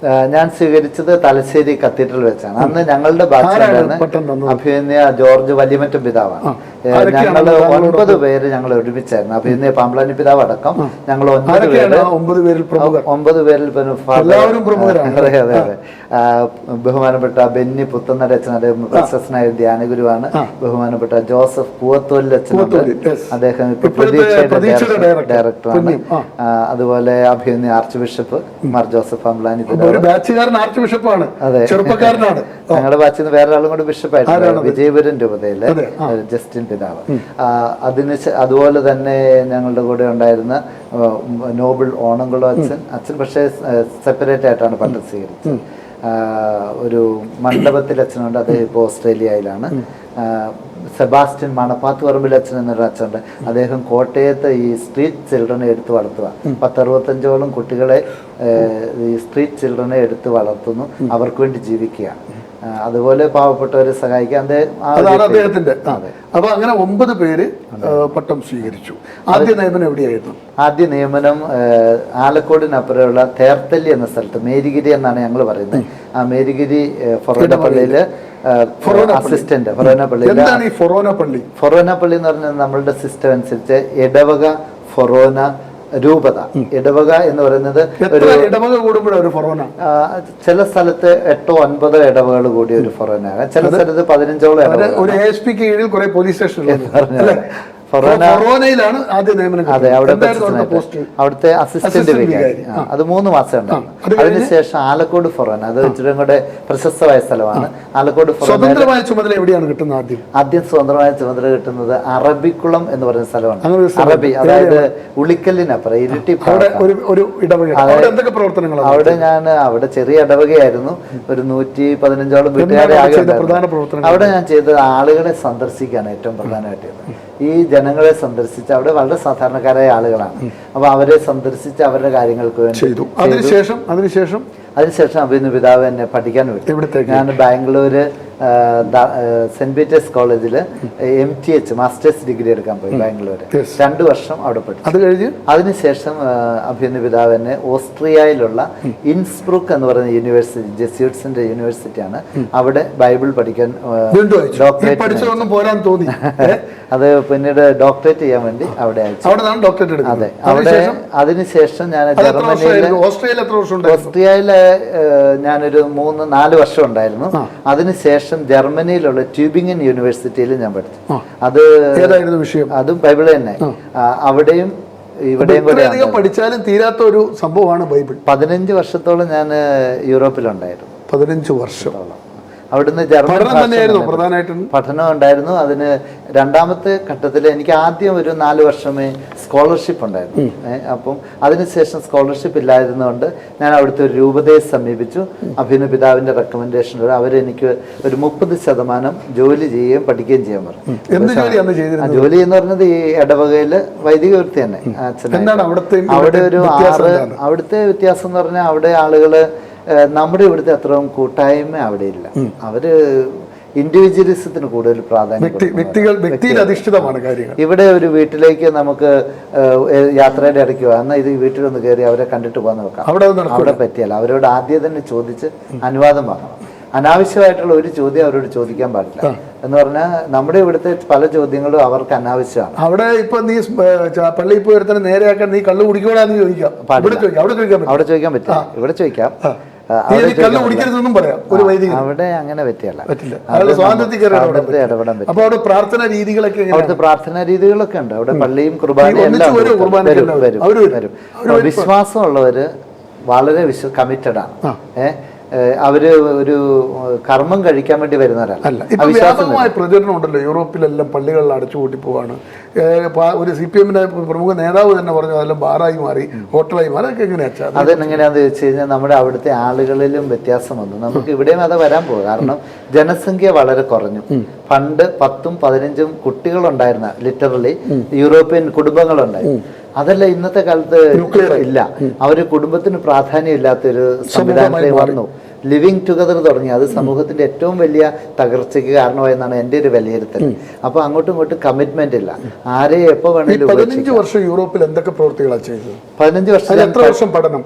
ഞാൻ സ്വീകരിച്ചത് തലശ്ശേരി കത്തീഡ്രൽ വെച്ചാണ്. അന്ന് ഞങ്ങളുടെ ബാച്ചിലാണ് അഭിനയ ജോർജ് വലിയമറ്റം പിതാവാണ്. ഞങ്ങൾ 9 പേര് ഞങ്ങൾ ഒരുമിച്ചായിരുന്നു. അഭിനയ പാമ്പ്ലാനി പിതാവ് അടക്കം ഞങ്ങൾ 9 പേരിൽ അതെ അതെ അതെ. ബഹുമാനപ്പെട്ട ബെന്നി പുത്തന്നര അച്ഛൻ, അദ്ദേഹം പ്രശസ്തനായ ധ്യാനഗുരുവാണ്. ബഹുമാനപ്പെട്ട ജോസഫ് പൂവത്തോലിൽ അച്ഛനുണ്ട്, അദ്ദേഹം ഇപ്പൊ പ്രതീക്ഷയുടെ ഡയറക്ടറാണ്. അതുപോലെ അഭിനയ arch bishop Mar Joseph Pamplany പിതാവ്, ആർച്ച് ബിഷപ്പാണ്, ചെറുപ്പക്കാരനാണ്. ഞങ്ങളുടെ ബാച്ചിൽ നിന്ന് വേറൊരാളും കൂടെ ബിഷപ്പായിരുന്നു, വിജയപുരം രൂപതയിലെ ജസ്റ്റിൻ പിതാവ്. അതുപോലെ തന്നെ ഞങ്ങളുടെ കൂടെ ഉണ്ടായിരുന്ന നോബിൾ ഓണംകുളം അച്ഛൻ പക്ഷേ സെപ്പറേറ്റ് ആയിട്ടാണ് പട്ടം സ്വീകരിച്ചത്. ഒരു മണ്ഡപത്തിൽ അച്ഛനുണ്ട്, അദ്ദേഹം ഇപ്പോൾ ഓസ്ട്രേലിയയിലാണ്. സെബാസ്റ്റ്യൻ മണപ്പാത്ത് പറമ്പിൽ അച്ഛൻ എന്നൊരു അച്ഛനുണ്ട്, അദ്ദേഹം കോട്ടയത്ത് ഈ സ്ട്രീറ്റ് ചിൽഡ്രനെ എടുത്ത് വളർത്തുക. 10-65ഓളം കുട്ടികളെ ഈ സ്ട്രീറ്റ് ചിൽഡ്രനെ എടുത്ത് വളർത്തുന്നു, അവർക്ക് വേണ്ടി ജീവിക്കുകയാണ്. അതുപോലെ പാവപ്പെട്ടവരെ സഹായിക്കാൻ അദ്ദേഹത്തിന്റെ. അപ്പൊ അങ്ങനെ 9 പേര് പട്ടം സ്വീകരിച്ചു. ആദ്യ നിയമനം എവിടെയായിരുന്നു? ആദ്യ നിയമനം ആലക്കോടിനപ്പുറമുള്ള തേർത്തല്ലി എന്ന സ്ഥലത്ത്, മേരിഗിരി എന്നാണ് ഞങ്ങൾ പറയുന്നത്. ആ മേരിഗിരി ഫൊറോനപ്പള്ളിയില് അസിസ്റ്റന്റ്. ഫൊറോനപ്പള്ളി എന്ന് പറഞ്ഞാൽ നമ്മളുടെ സിസ്റ്റം അനുസരിച്ച് ഇടവക ഫൊറോന രൂപത. ഇടവക എന്ന് പറയുന്നത് ചില സ്ഥലത്ത് 8-9 ഇടവകൾ കൂടി ഒരു ഫൊറോന, ചില സ്ഥലത്ത് 15ഓളം ഫൊറോനയിലാണ് ആദ്യ നിയമനം. അതെ, അവിടുത്തെ അസിസ്റ്റന്റ് വികാരി. അത് 3 മാസം ഉണ്ടായിരുന്നു. അതിനുശേഷം ആലക്കോട് ഫൊറോന, അത് ഇച്ചിരി കൂടെ പ്രശസ്തമായ സ്ഥലമാണ്. ആലക്കോട് സ്വതന്ത്രമായ ചുമതല എവിടെയാണ് കിട്ടുന്നത്? ആദ്യം സ്വതന്ത്രമായ ചുമതല കിട്ടുന്നത് അറബിക്കുളം എന്ന് പറയുന്ന സ്ഥലമാണ്. അറബി, അതായത് ഉളിക്കല്ലിനപ്പുറം ഇരിട്ടി. അവിടെ ഞാൻ ചെറിയ ഇടവകയായിരുന്നു, ഒരു 115ഓളം വീട്ടുകാരെ ആകെ. അവിടെ ഞാൻ ചെയ്തത് ആളുകളെ സന്ദർശിക്കാണ് ഏറ്റവും പ്രധാനമായിട്ട്. ഈ ജനങ്ങളെ സന്ദർശിച്ച്, അവിടെ വളരെ സാധാരണക്കാരായ ആളുകളാണ്, അപ്പൊ അവരെ സന്ദർശിച്ച് അവരുടെ കാര്യങ്ങൾക്ക് വേണ്ടി ചെയ്തു. അതിനുശേഷം അതിനുശേഷം അഭിനന്ദ പിതാവ് എന്നെ പഠിക്കാൻ വിട്ടു. ഞാൻ ബാംഗ്ലൂര് സെന്റ് പീറ്റേഴ്സ് കോളേജിൽ MTH മാസ്റ്റേഴ്സ് ഡിഗ്രി എടുക്കാൻ പോയി ബാംഗ്ലൂര്. 2 വർഷം അവിടെ പഠിച്ചു. അത് കഴിഞ്ഞ് അതിനുശേഷം അഭിനന്ദ പിതാവ് എന്നെ ഓസ്ട്രിയയിലുള്ള ഇൻസ്ബ്രുക്ക് എന്ന് പറയുന്ന യൂണിവേഴ്സിറ്റി, ജെസ്യൂട്ട്സിന്റെ യൂണിവേഴ്സിറ്റിയാണ്, അവിടെ ബൈബിൾ പഠിക്കാൻ അത് പിന്നീട് ഡോക്ടറേറ്റ് ചെയ്യാൻ വേണ്ടി അവിടെ അയച്ചു. അതെ, അവിടെ അതിനുശേഷം ഞാൻ ഓസ്ട്രിയയില് ഞാനൊരു 3-4 വർഷം ഉണ്ടായിരുന്നു. അതിനുശേഷം ജർമ്മനിയിലുള്ള ട്യൂബിംഗൻ യൂണിവേഴ്സിറ്റിയിൽ ഞാൻ പഠിച്ചു. അത് അതും ബൈബിൾ തന്നെ. അവിടെയും ഇവിടെയും കൂടെ പഠിച്ചാലും തീരാത്ത ഒരു സംഭവമാണ് ബൈബിൾ. 15 വർഷത്തോളം ഞാൻ യൂറോപ്പിലുണ്ടായിരുന്നു. 15 വർഷത്തോളം അവിടുന്ന് ജർമ്മൻ പഠനം ഉണ്ടായിരുന്നു. അതിന് രണ്ടാമത്തെ ഘട്ടത്തിൽ എനിക്ക് ആദ്യം ഒരു 4 വർഷമേ സ്കോളർഷിപ്പ് ഉണ്ടായിരുന്നു. അപ്പം അതിനുശേഷം സ്കോളർഷിപ്പ് ഇല്ലായിരുന്നുകൊണ്ട് ഞാൻ അവിടുത്തെ ഒരു രൂപതയെ സമീപിച്ചു. അഭിനന്ദ പിതാവിന്റെ റെക്കമെൻഡേഷനിലൂടെ അവരെനിക്ക് ഒരു 30% ജോലി ചെയ്യുകയും പഠിക്കുകയും ചെയ്യാൻ പറഞ്ഞു. ജോലി എന്ന് പറഞ്ഞത് ഈ ഇടവകയില് വൈദിക വൃത്തി തന്നെ. അവിടെ ഒരു അവിടുത്തെ വ്യത്യാസം എന്ന് പറഞ്ഞാൽ അവിടെ ആളുകള് നമ്മുടെ ഇവിടുത്തെ അത്രയും കൂട്ടായ്മ അവിടെ ഇല്ല. അവര് ഇൻഡിവിജ്വലിസത്തിന് കൂടുതൽ പ്രാധാന്യം. ഇവിടെ ഒരു വീട്ടിലേക്ക് നമുക്ക് യാത്രയുടെ ഇടയ്ക്ക് എന്നാൽ ഇത് വീട്ടിലൊന്ന് കയറി അവരെ കണ്ടിട്ട് പോകാൻ നോക്കാം. അവിടെ പറ്റിയല്ല. അവരോട് ആദ്യം തന്നെ ചോദിച്ച് അനുവാദം വാങ്ങണം. അനാവശ്യമായിട്ടുള്ള ഒരു ചോദ്യം അവരോട് ചോദിക്കാൻ പാടില്ല. എന്ന് പറഞ്ഞാൽ നമ്മുടെ ഇവിടുത്തെ പല ചോദ്യങ്ങളും അവർക്ക് അനാവശ്യമാണ്. അവിടെ ഇപ്പൊ നീ പള്ളിയിൽ പോയി നേരെയാക്കാൻ നീ കള്ളു കുടിക്കോടാന്ന് ചോദിക്കാം. അവിടെ ചോദിക്കാൻ പറ്റില്ല. ഇവിടെ ചോദിക്കാം. അവിടെ അങ്ങനെ പറ്റിയല്ല. ഇടപെടാൻ പറ്റും. അവിടുത്തെ പ്രാർത്ഥനാ രീതികളൊക്കെ ഉണ്ട്. അവിടെ പള്ളിയും കുർബാനയും എല്ലാം വരും. വിശ്വാസമുള്ളവര് വളരെ കമ്മിറ്റഡ് ആണ്. അവര് ഒരു കർമ്മം കഴിക്കാൻ വേണ്ടി വരുന്നവരല്ല. പ്രചരണം ഉണ്ടല്ലോ യൂറോപ്പിലെല്ലാം പള്ളികളിൽ അടച്ചുപൂട്ടി പോവാണ്. ഒരു CPM-ന്റെ പ്രമുഖ നേതാവ് തന്നെ പറഞ്ഞു അതെല്ലാം ബാറായി മാറി, ഹോട്ടലായി മാറി. അതൊക്കെ എങ്ങനെയാ? അതെങ്ങനെയാന്ന് ചോദിച്ചു കഴിഞ്ഞാൽ നമ്മുടെ അവിടുത്തെ ആളുകളിലും വ്യത്യാസം വന്നു. നമുക്ക് ഇവിടെയും അത് വരാൻ പോകും. കാരണം ജനസംഖ്യ വളരെ കുറഞ്ഞു. പണ്ട് 10ഉം 15ഉം കുട്ടികളുണ്ടായിരുന്ന ലിറ്ററലി യൂറോപ്യൻ കുടുംബങ്ങളുണ്ടായിരുന്നു. അതല്ല ഇന്നത്തെ കാലത്ത് ഇല്ല. അവര് കുടുംബത്തിന് പ്രാധാന്യം ഇല്ലാത്തൊരു സംവിധാനത്തിൽ വന്നു. ലിവിങ് ടുഗദർ തുടങ്ങി. അത് സമൂഹത്തിന്റെ ഏറ്റവും വലിയ തകർച്ചയ്ക്ക് കാരണമായെന്നാണ് എൻ്റെ ഒരു വിലയിരുത്തൽ. അപ്പൊ അങ്ങോട്ടും ഇങ്ങോട്ടും കമ്മിറ്റ്മെന്റ് ഇല്ല. ആരെ എപ്പോ വേണമെങ്കിലും. 15 വർഷം യൂറോപ്പിൽ എന്തൊക്കെ പ്രവൃത്തികളാണ് ചെയ്തത്? 15 വർഷം. എത്ര വർഷം പഠനം?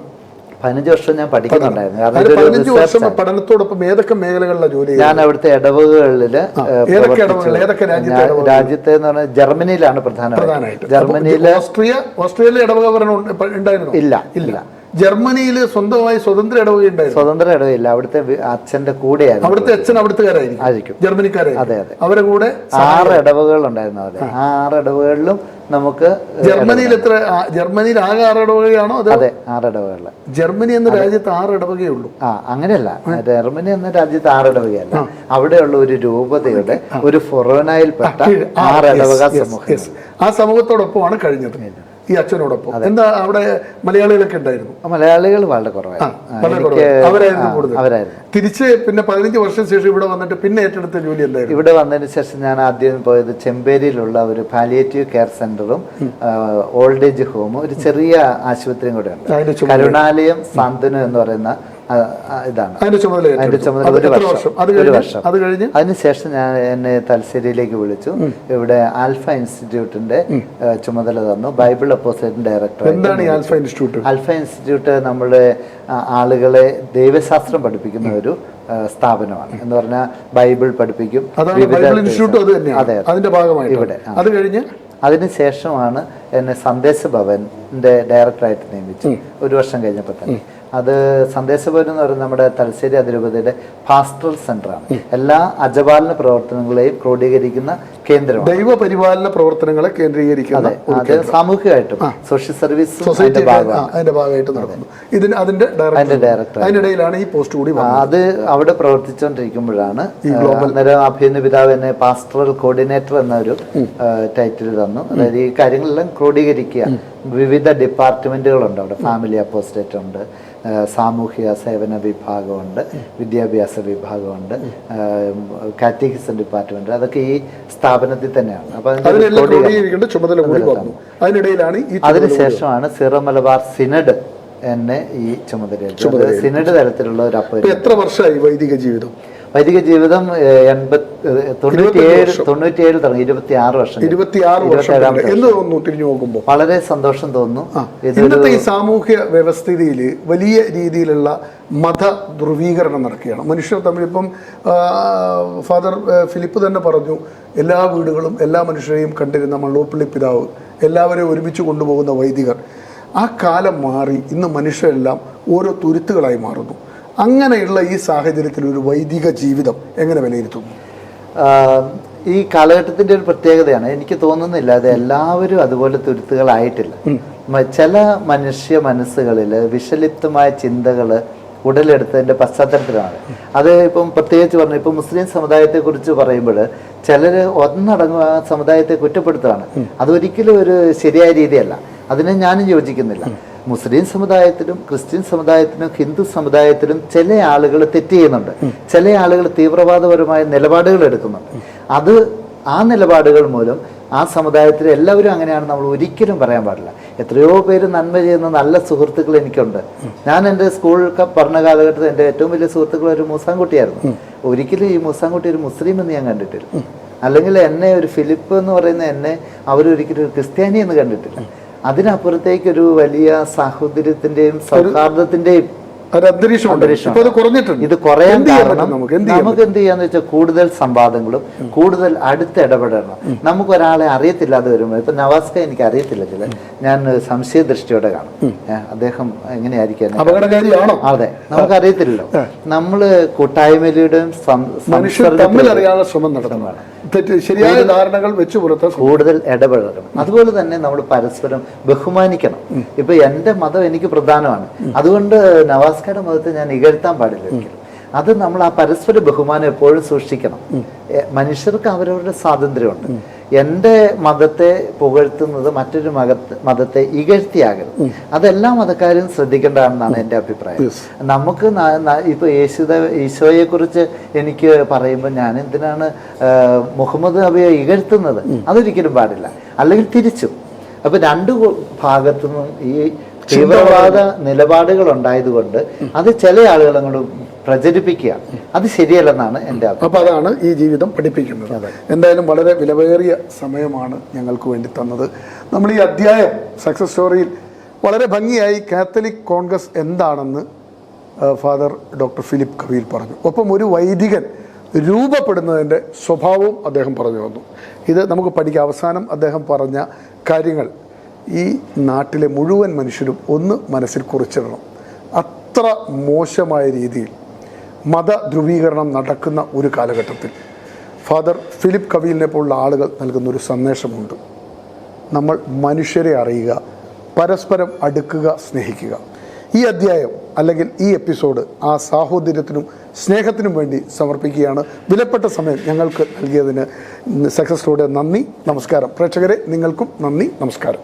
15 വർഷം ഞാൻ പഠിക്കുന്നുണ്ടായിരുന്നു. പഠനത്തോടൊപ്പം ഏതൊക്കെ മേഖലകളിലാണ് ജോലി? ഞാൻ അവിടുത്തെ ഇടവകകളില് രാജ്യത്തെ എന്ന് പറഞ്ഞാൽ ജർമ്മനിയിലാണ് പ്രധാനമായിട്ട്. ജർമ്മനിയില് ഓസ്ട്രിയയിലെ ഇടവക ഉണ്ടായിരുന്നു? ഇല്ല. ജർമ്മനിയിൽ സ്വന്തമായി സ്വതന്ത്ര ഇടവകയുണ്ടായിരുന്നു? സ്വതന്ത്ര ഇടവകയില്ല. അവിടുത്തെ അച്ഛന്റെ കൂടെയായിരുന്നു. അവിടുത്തെ അച്ഛൻ അവിടുത്തുകാരായിരിക്കും, ജർമ്മനിക്കാരായി. അതെ. അവരെ കൂടെ 6 ഇടവകൾ ഉണ്ടായിരുന്നു. അവിടെ 6 ഇടവകളിലും നമുക്ക് ജർമ്മനിയിൽ ജർമ്മനിയിൽ ആകെ 6 ഇടവകയാണോ? അതെ, 6 ഇടവകളിൽ. ജർമ്മനി എന്ന രാജ്യത്ത് 6 ഇടവകയുള്ളൂ. അങ്ങനെയല്ല. ജർമ്മനി എന്ന രാജ്യത്ത് 6 ഇടവകയല്ല. അവിടെയുള്ള ഒരു രൂപതയുടെ ഒരു ഫൊറോനയിൽപ്പെട്ട 6 ഇടവക സമൂഹം. ആ സമൂഹത്തോടൊപ്പമാണ് കഴിഞ്ഞത് ഈ അച്ഛനോടൊപ്പം. എന്താ അവിടെ മലയാളികളൊക്കെ ഉണ്ടായിരുന്നു? മലയാളികൾ വളരെ കുറവായിരുന്നു. തിരിച്ച് പിന്നെ 15 വർഷം ശേഷം ഇവിടെ വന്നിട്ട് പിന്നെ ഏറ്റെടുത്ത ജോലി എന്തായിരുന്നു? ഇവിടെ വന്നതിന് ശേഷം ഞാൻ ആദ്യം പോയത് ചെമ്പേരിയിലുള്ള ഒരു പാലിയേറ്റീവ് കെയർ സെന്ററും ഓൾഡ് ഏജ് ഹോമും ഒരു ചെറിയ ആശുപത്രിയും കൂടെ ഉണ്ട്. കരുണാലയം സാന്ത്വനം എന്ന് പറയുന്ന ഇതാണ് അതിന്റെ ചുമതല. ഒരു വർഷം. അതിനുശേഷം എന്നെ തലശ്ശേരിയിലേക്ക് വിളിച്ചു. ഇവിടെ ആൽഫ ഇൻസ്റ്റിറ്റ്യൂട്ടിന്റെ ചുമതല തന്നു. Bible opposition director. എന്താണ് ആൽഫ ഇൻസ്റ്റിറ്റ്യൂട്ട്? ആൽഫ ഇൻസ്റ്റിറ്റ്യൂട്ട് നമ്മുടെ ആളുകളെ ദൈവശാസ്ത്രം പഠിപ്പിക്കുന്ന ഒരു സ്ഥാപനമാണ്. എന്ന് പറഞ്ഞാൽ ബൈബിൾ പഠിപ്പിക്കും. അതെ, ഇവിടെ. അത് കഴിഞ്ഞ് അതിനുശേഷമാണ് എന്നെ സന്ദേശ ഭവന്റെ ഡയറക്ടറായിട്ട് നിയമിച്ചു. 1 വർഷം കഴിഞ്ഞപ്പോൾ തന്നെ. അത് സന്ദേശഭവൻ എന്ന് പറയുന്നത് നമ്മുടെ തലശ്ശേരി അതിരൂപതയുടെ പാസ്റ്ററൽ സെന്ററാണ്. എല്ലാ അജപാലന പ്രവർത്തനങ്ങളെയും ക്രോഡീകരിക്കുന്ന കേന്ദ്രമാണ്. ദൈവപരിപാലന പ്രവർത്തനങ്ങളെ കേന്ദ്രീകരിക്കുന്നത്. അത് സാമൂഹികമായിട്ടും സോഷ്യൽ സർവീസ് ഭാഗമായിട്ട് നടക്കുന്നു. അതിന്റെ ഡയറക്ടർ. അതിനിടയിലാണ് ഈ പോസ്റ്റ് കൂടി. അത് അവിടെ പ്രവർത്തിച്ചുകൊണ്ടിരിക്കുമ്പോഴാണ് അഭിനന്ദ പിതാവ് എന്നെ പാസ്റ്ററൽ കോർഡിനേറ്റർ എന്നൊരു ടൈറ്റിൽ തന്നു. അതായത് ഈ കാര്യങ്ങളെല്ലാം ക്രോഡീകരിക്കുക. വിവിധ ഡിപ്പാർട്ട്മെന്റുകളുണ്ട് അവിടെ. ഫാമിലി അപ്പോസ്റ്റേറ്റ് ഉണ്ട്, സാമൂഹിക സേവന വിഭാഗമുണ്ട്, വിദ്യാഭ്യാസ വിഭാഗമാണ്, കാറ്റഗിസം ഡിപ്പാർട്ട്മെന്റ്. അതൊക്കെ ഈ സ്ഥാപനത്തിൽ തന്നെയാണ്. അപ്പൊ അതിനുശേഷമാണ് സീറോ മലബാർ സിനഡ് എന്നെ ഈ ചുമതല സിനഡ് തരത്തിലുള്ള ഒരു അപ്പോയിൻമെന്റ്. എത്ര വർഷമായി വൈദിക ജീവിതം? വൈദിക ജീവിതം 97 തുടങ്ങി 26 വർഷം. 26 വർഷം എന്ന് തോന്നുന്നു തിരിഞ്ഞു നോക്കുമ്പോൾ. വളരെ സന്തോഷം തോന്നുന്നു. ഇന്നത്തെ ഈ സാമൂഹ്യ വ്യവസ്ഥിതിയിൽ വലിയ രീതിയിലുള്ള മത ധ്രുവീകരണം നടക്കുകയാണ് മനുഷ്യർ തമ്മിൽ. ഇപ്പം ഫാദർ ഫിലിപ്പ് തന്നെ പറഞ്ഞു, എല്ലാ വീടുകളും എല്ലാ മനുഷ്യരെയും കണ്ടിരുന്ന മള്ളൂപ്പള്ളി പിതാവ്, എല്ലാവരെയും ഒരുമിച്ച് കൊണ്ടുപോകുന്ന വൈദികർ. ആ കാലം മാറി ഇന്ന് മനുഷ്യരെല്ലാം ഓരോ തുരുത്തുകളായി മാറുന്നു. അങ്ങനെയുള്ള ഈ സാഹചര്യത്തിൽ ഒരു വൈദിക ജീവിതം എങ്ങനെ വിലയിരുത്തുന്നു? ഈ കാലഘട്ടത്തിൻ്റെ ഒരു പ്രത്യേകതയാണ്. എനിക്ക് തോന്നുന്നില്ല അത് എല്ലാവരും അതുപോലെ തുരുത്തുകളായിട്ടില്ല. ചില മനുഷ്യ മനസ്സുകളിൽ വിഷലിപ്തമായ ചിന്തകൾ ഉടലെടുത്തതിൻ്റെ പശ്ചാത്തലത്തിലാണ്. അത് ഇപ്പം പ്രത്യേകിച്ച് പറഞ്ഞു, ഇപ്പം മുസ്ലിം സമുദായത്തെക്കുറിച്ച് പറയുമ്പോൾ ചിലർ ഒന്നടങ്കം ആ സമുദായത്തെ കുറ്റപ്പെടുത്തുകയാണ്. അതൊരിക്കലും ഒരു ശരിയായ രീതിയല്ല. അതിനെ ഞാനും യോജിക്കുന്നില്ല. മുസ്ലിം സമുദായത്തിലും ക്രിസ്ത്യൻ സമുദായത്തിലും ഹിന്ദു സമുദായത്തിലും ചില ആളുകൾ തെറ്റ് ചെയ്യുന്നുണ്ട്. ചില ആളുകൾ തീവ്രവാദപരമായ നിലപാടുകൾ എടുക്കുന്നുണ്ട്. ആ നിലപാടുകൾ മൂലം ആ സമുദായത്തിൽ എല്ലാവരും അങ്ങനെയാണ് നമ്മൾ ഒരിക്കലും പറയാൻ പാടില്ല. എത്രയോ പേര് നന്മ ചെയ്യുന്ന നല്ല സുഹൃത്തുക്കൾ എനിക്കുണ്ട്. ഞാൻ എൻ്റെ സ്കൂൾ പഠന കാലഘട്ടത്തിൽ എൻ്റെ ഏറ്റവും വലിയ സുഹൃത്തുക്കൾ ഒരു മൂസാൻകുട്ടിയായിരുന്നു. ഒരിക്കലും ഈ മൂസാൻകുട്ടി ഒരു മുസ്ലിം എന്ന് ഞാൻ കണ്ടിട്ടില്ല. അല്ലെങ്കിൽ എന്നെ ഒരു ഫിലിപ്പ് എന്ന് പറയുന്ന എന്നെ അവരൊരിക്കലും ഒരു ക്രിസ്ത്യാനി എന്ന് കണ്ടിട്ടില്ല. അതിനപ്പുറത്തേക്കൊരു വലിയ സാഹോദര്യത്തിന്റെയും സൗഹാർദ്ദത്തിന്റെയും ഇത് കുറയാൻ കാരണം നമുക്ക് എന്ത് ചെയ്യാന്ന് വെച്ചാൽ കൂടുതൽ സംവാദങ്ങളും കൂടുതൽ അടുത്ത് ഇടപെടണം. നമുക്കൊരാളെ അറിയത്തില്ലാതെ വരുമ്പോൾ ഇപ്പൊ നവാസ്ക എനിക്ക് അറിയത്തില്ല, ഞാൻ സംശയദൃഷ്ടിയോടെ കാണും. അദ്ദേഹം എങ്ങനെയായിരിക്കും, അതെ, നമുക്കറിയത്തില്ലല്ലോ. നമ്മള് കൂട്ടായ്മയിലൂടെയും ശരിയായ ധാരണകൾ വെച്ച് പുറത്ത് കൂടുതൽ ഇടപെടണം. അതുപോലെ തന്നെ നമ്മൾ പരസ്പരം ബഹുമാനിക്കണം. ഇപ്പൊ എന്റെ മതം എനിക്ക് പ്രധാനമാണ്. അതുകൊണ്ട് നവാസ്കയുടെ മതത്തെ ഞാൻ ഇകഴ്ത്താൻ പാടില്ല ഒരിക്കലും. അത് നമ്മൾ ആ പരസ്പര ബഹുമാനം എപ്പോഴും സൂക്ഷിക്കണം. മനുഷ്യർക്ക് അവരവരുടെ സ്വാതന്ത്ര്യമുണ്ട്. എൻ്റെ മതത്തെ പുകഴ്ത്തുന്നത് മറ്റൊരു മതത്തെ ഇകഴ്ത്തിയാകരുത്. അതെല്ലാ മതക്കാരും ശ്രദ്ധിക്കേണ്ടതാണെന്നാണ് എൻ്റെ അഭിപ്രായം. നമുക്ക് ഇപ്പൊ ഈശോയെ കുറിച്ച് എനിക്ക് പറയുമ്പോൾ ഞാൻ എന്തിനാണ് മുഹമ്മദ് നബിയെ ഇകഴ്ത്തുന്നത്? അതൊരിക്കലും പാടില്ല. അല്ലെങ്കിൽ തിരിച്ചു. അപ്പൊ രണ്ടു ഭാഗത്തുനിന്നും ഈ തീവ്രവാദ നിലപാടുകൾ ഉണ്ടായതുകൊണ്ട് അത് ചില ആളുകൾ അങ്ങോട്ട് പ്രചരിപ്പിക്കുക, അത് ശരിയല്ലെന്നാണ് എൻ്റെ അഭിപ്രായം. അപ്പോൾ അതാണ് ഈ ജീവിതം പഠിപ്പിക്കുന്നത്. എന്തായാലും വളരെ വിലവേറിയ സമയമാണ് ഞങ്ങൾക്ക് വേണ്ടി തന്നത്. നമ്മൾ ഈ അധ്യായം സക്സസ് സ്റ്റോറിയിൽ വളരെ ഭംഗിയായി കാത്തലിക് കോൺഗ്രസ് എന്താണെന്ന് ഫാദർ ഡോക്ടർ ഫിലിപ്പ് കവീൽ പറഞ്ഞു. ഒപ്പം ഒരു വൈദികൻ രൂപപ്പെടുന്നതിൻ്റെ സ്വഭാവവും അദ്ദേഹം പറഞ്ഞു വന്നു. ഇത് നമുക്ക് പഠിക്കാം. അവസാനം അദ്ദേഹം പറഞ്ഞ കാര്യങ്ങൾ ഈ നാട്ടിലെ മുഴുവൻ മനുഷ്യരും ഒന്ന് മനസ്സിൽ കുറിച്ചിടണം. അത്ര മോശമായ രീതിയിൽ മത ധ്രുവീകരണം നടക്കുന്ന ഒരു കാലഘട്ടത്തിൽ ഫാദർ ഫിലിപ്പ് കവീലിനെ പോലുള്ള ആളുകൾ നൽകുന്ന ഒരു സന്ദേശമുണ്ട്. നമ്മൾ മനുഷ്യരെ അറിയുക, പരസ്പരം അടുക്കുക, സ്നേഹിക്കുക. ഈ അധ്യായം അല്ലെങ്കിൽ ഈ എപ്പിസോഡ് ആ സാഹോദര്യത്തിനും സ്നേഹത്തിനും വേണ്ടി സമർപ്പിക്കുകയാണ്. വിലപ്പെട്ട സമയം ഞങ്ങൾക്ക് നൽകിയതിന് സക്സസ് സ്റ്റോറിയുടെ നന്ദി, നമസ്കാരം. പ്രേക്ഷകരെ, നിങ്ങൾക്കും നന്ദി, നമസ്കാരം.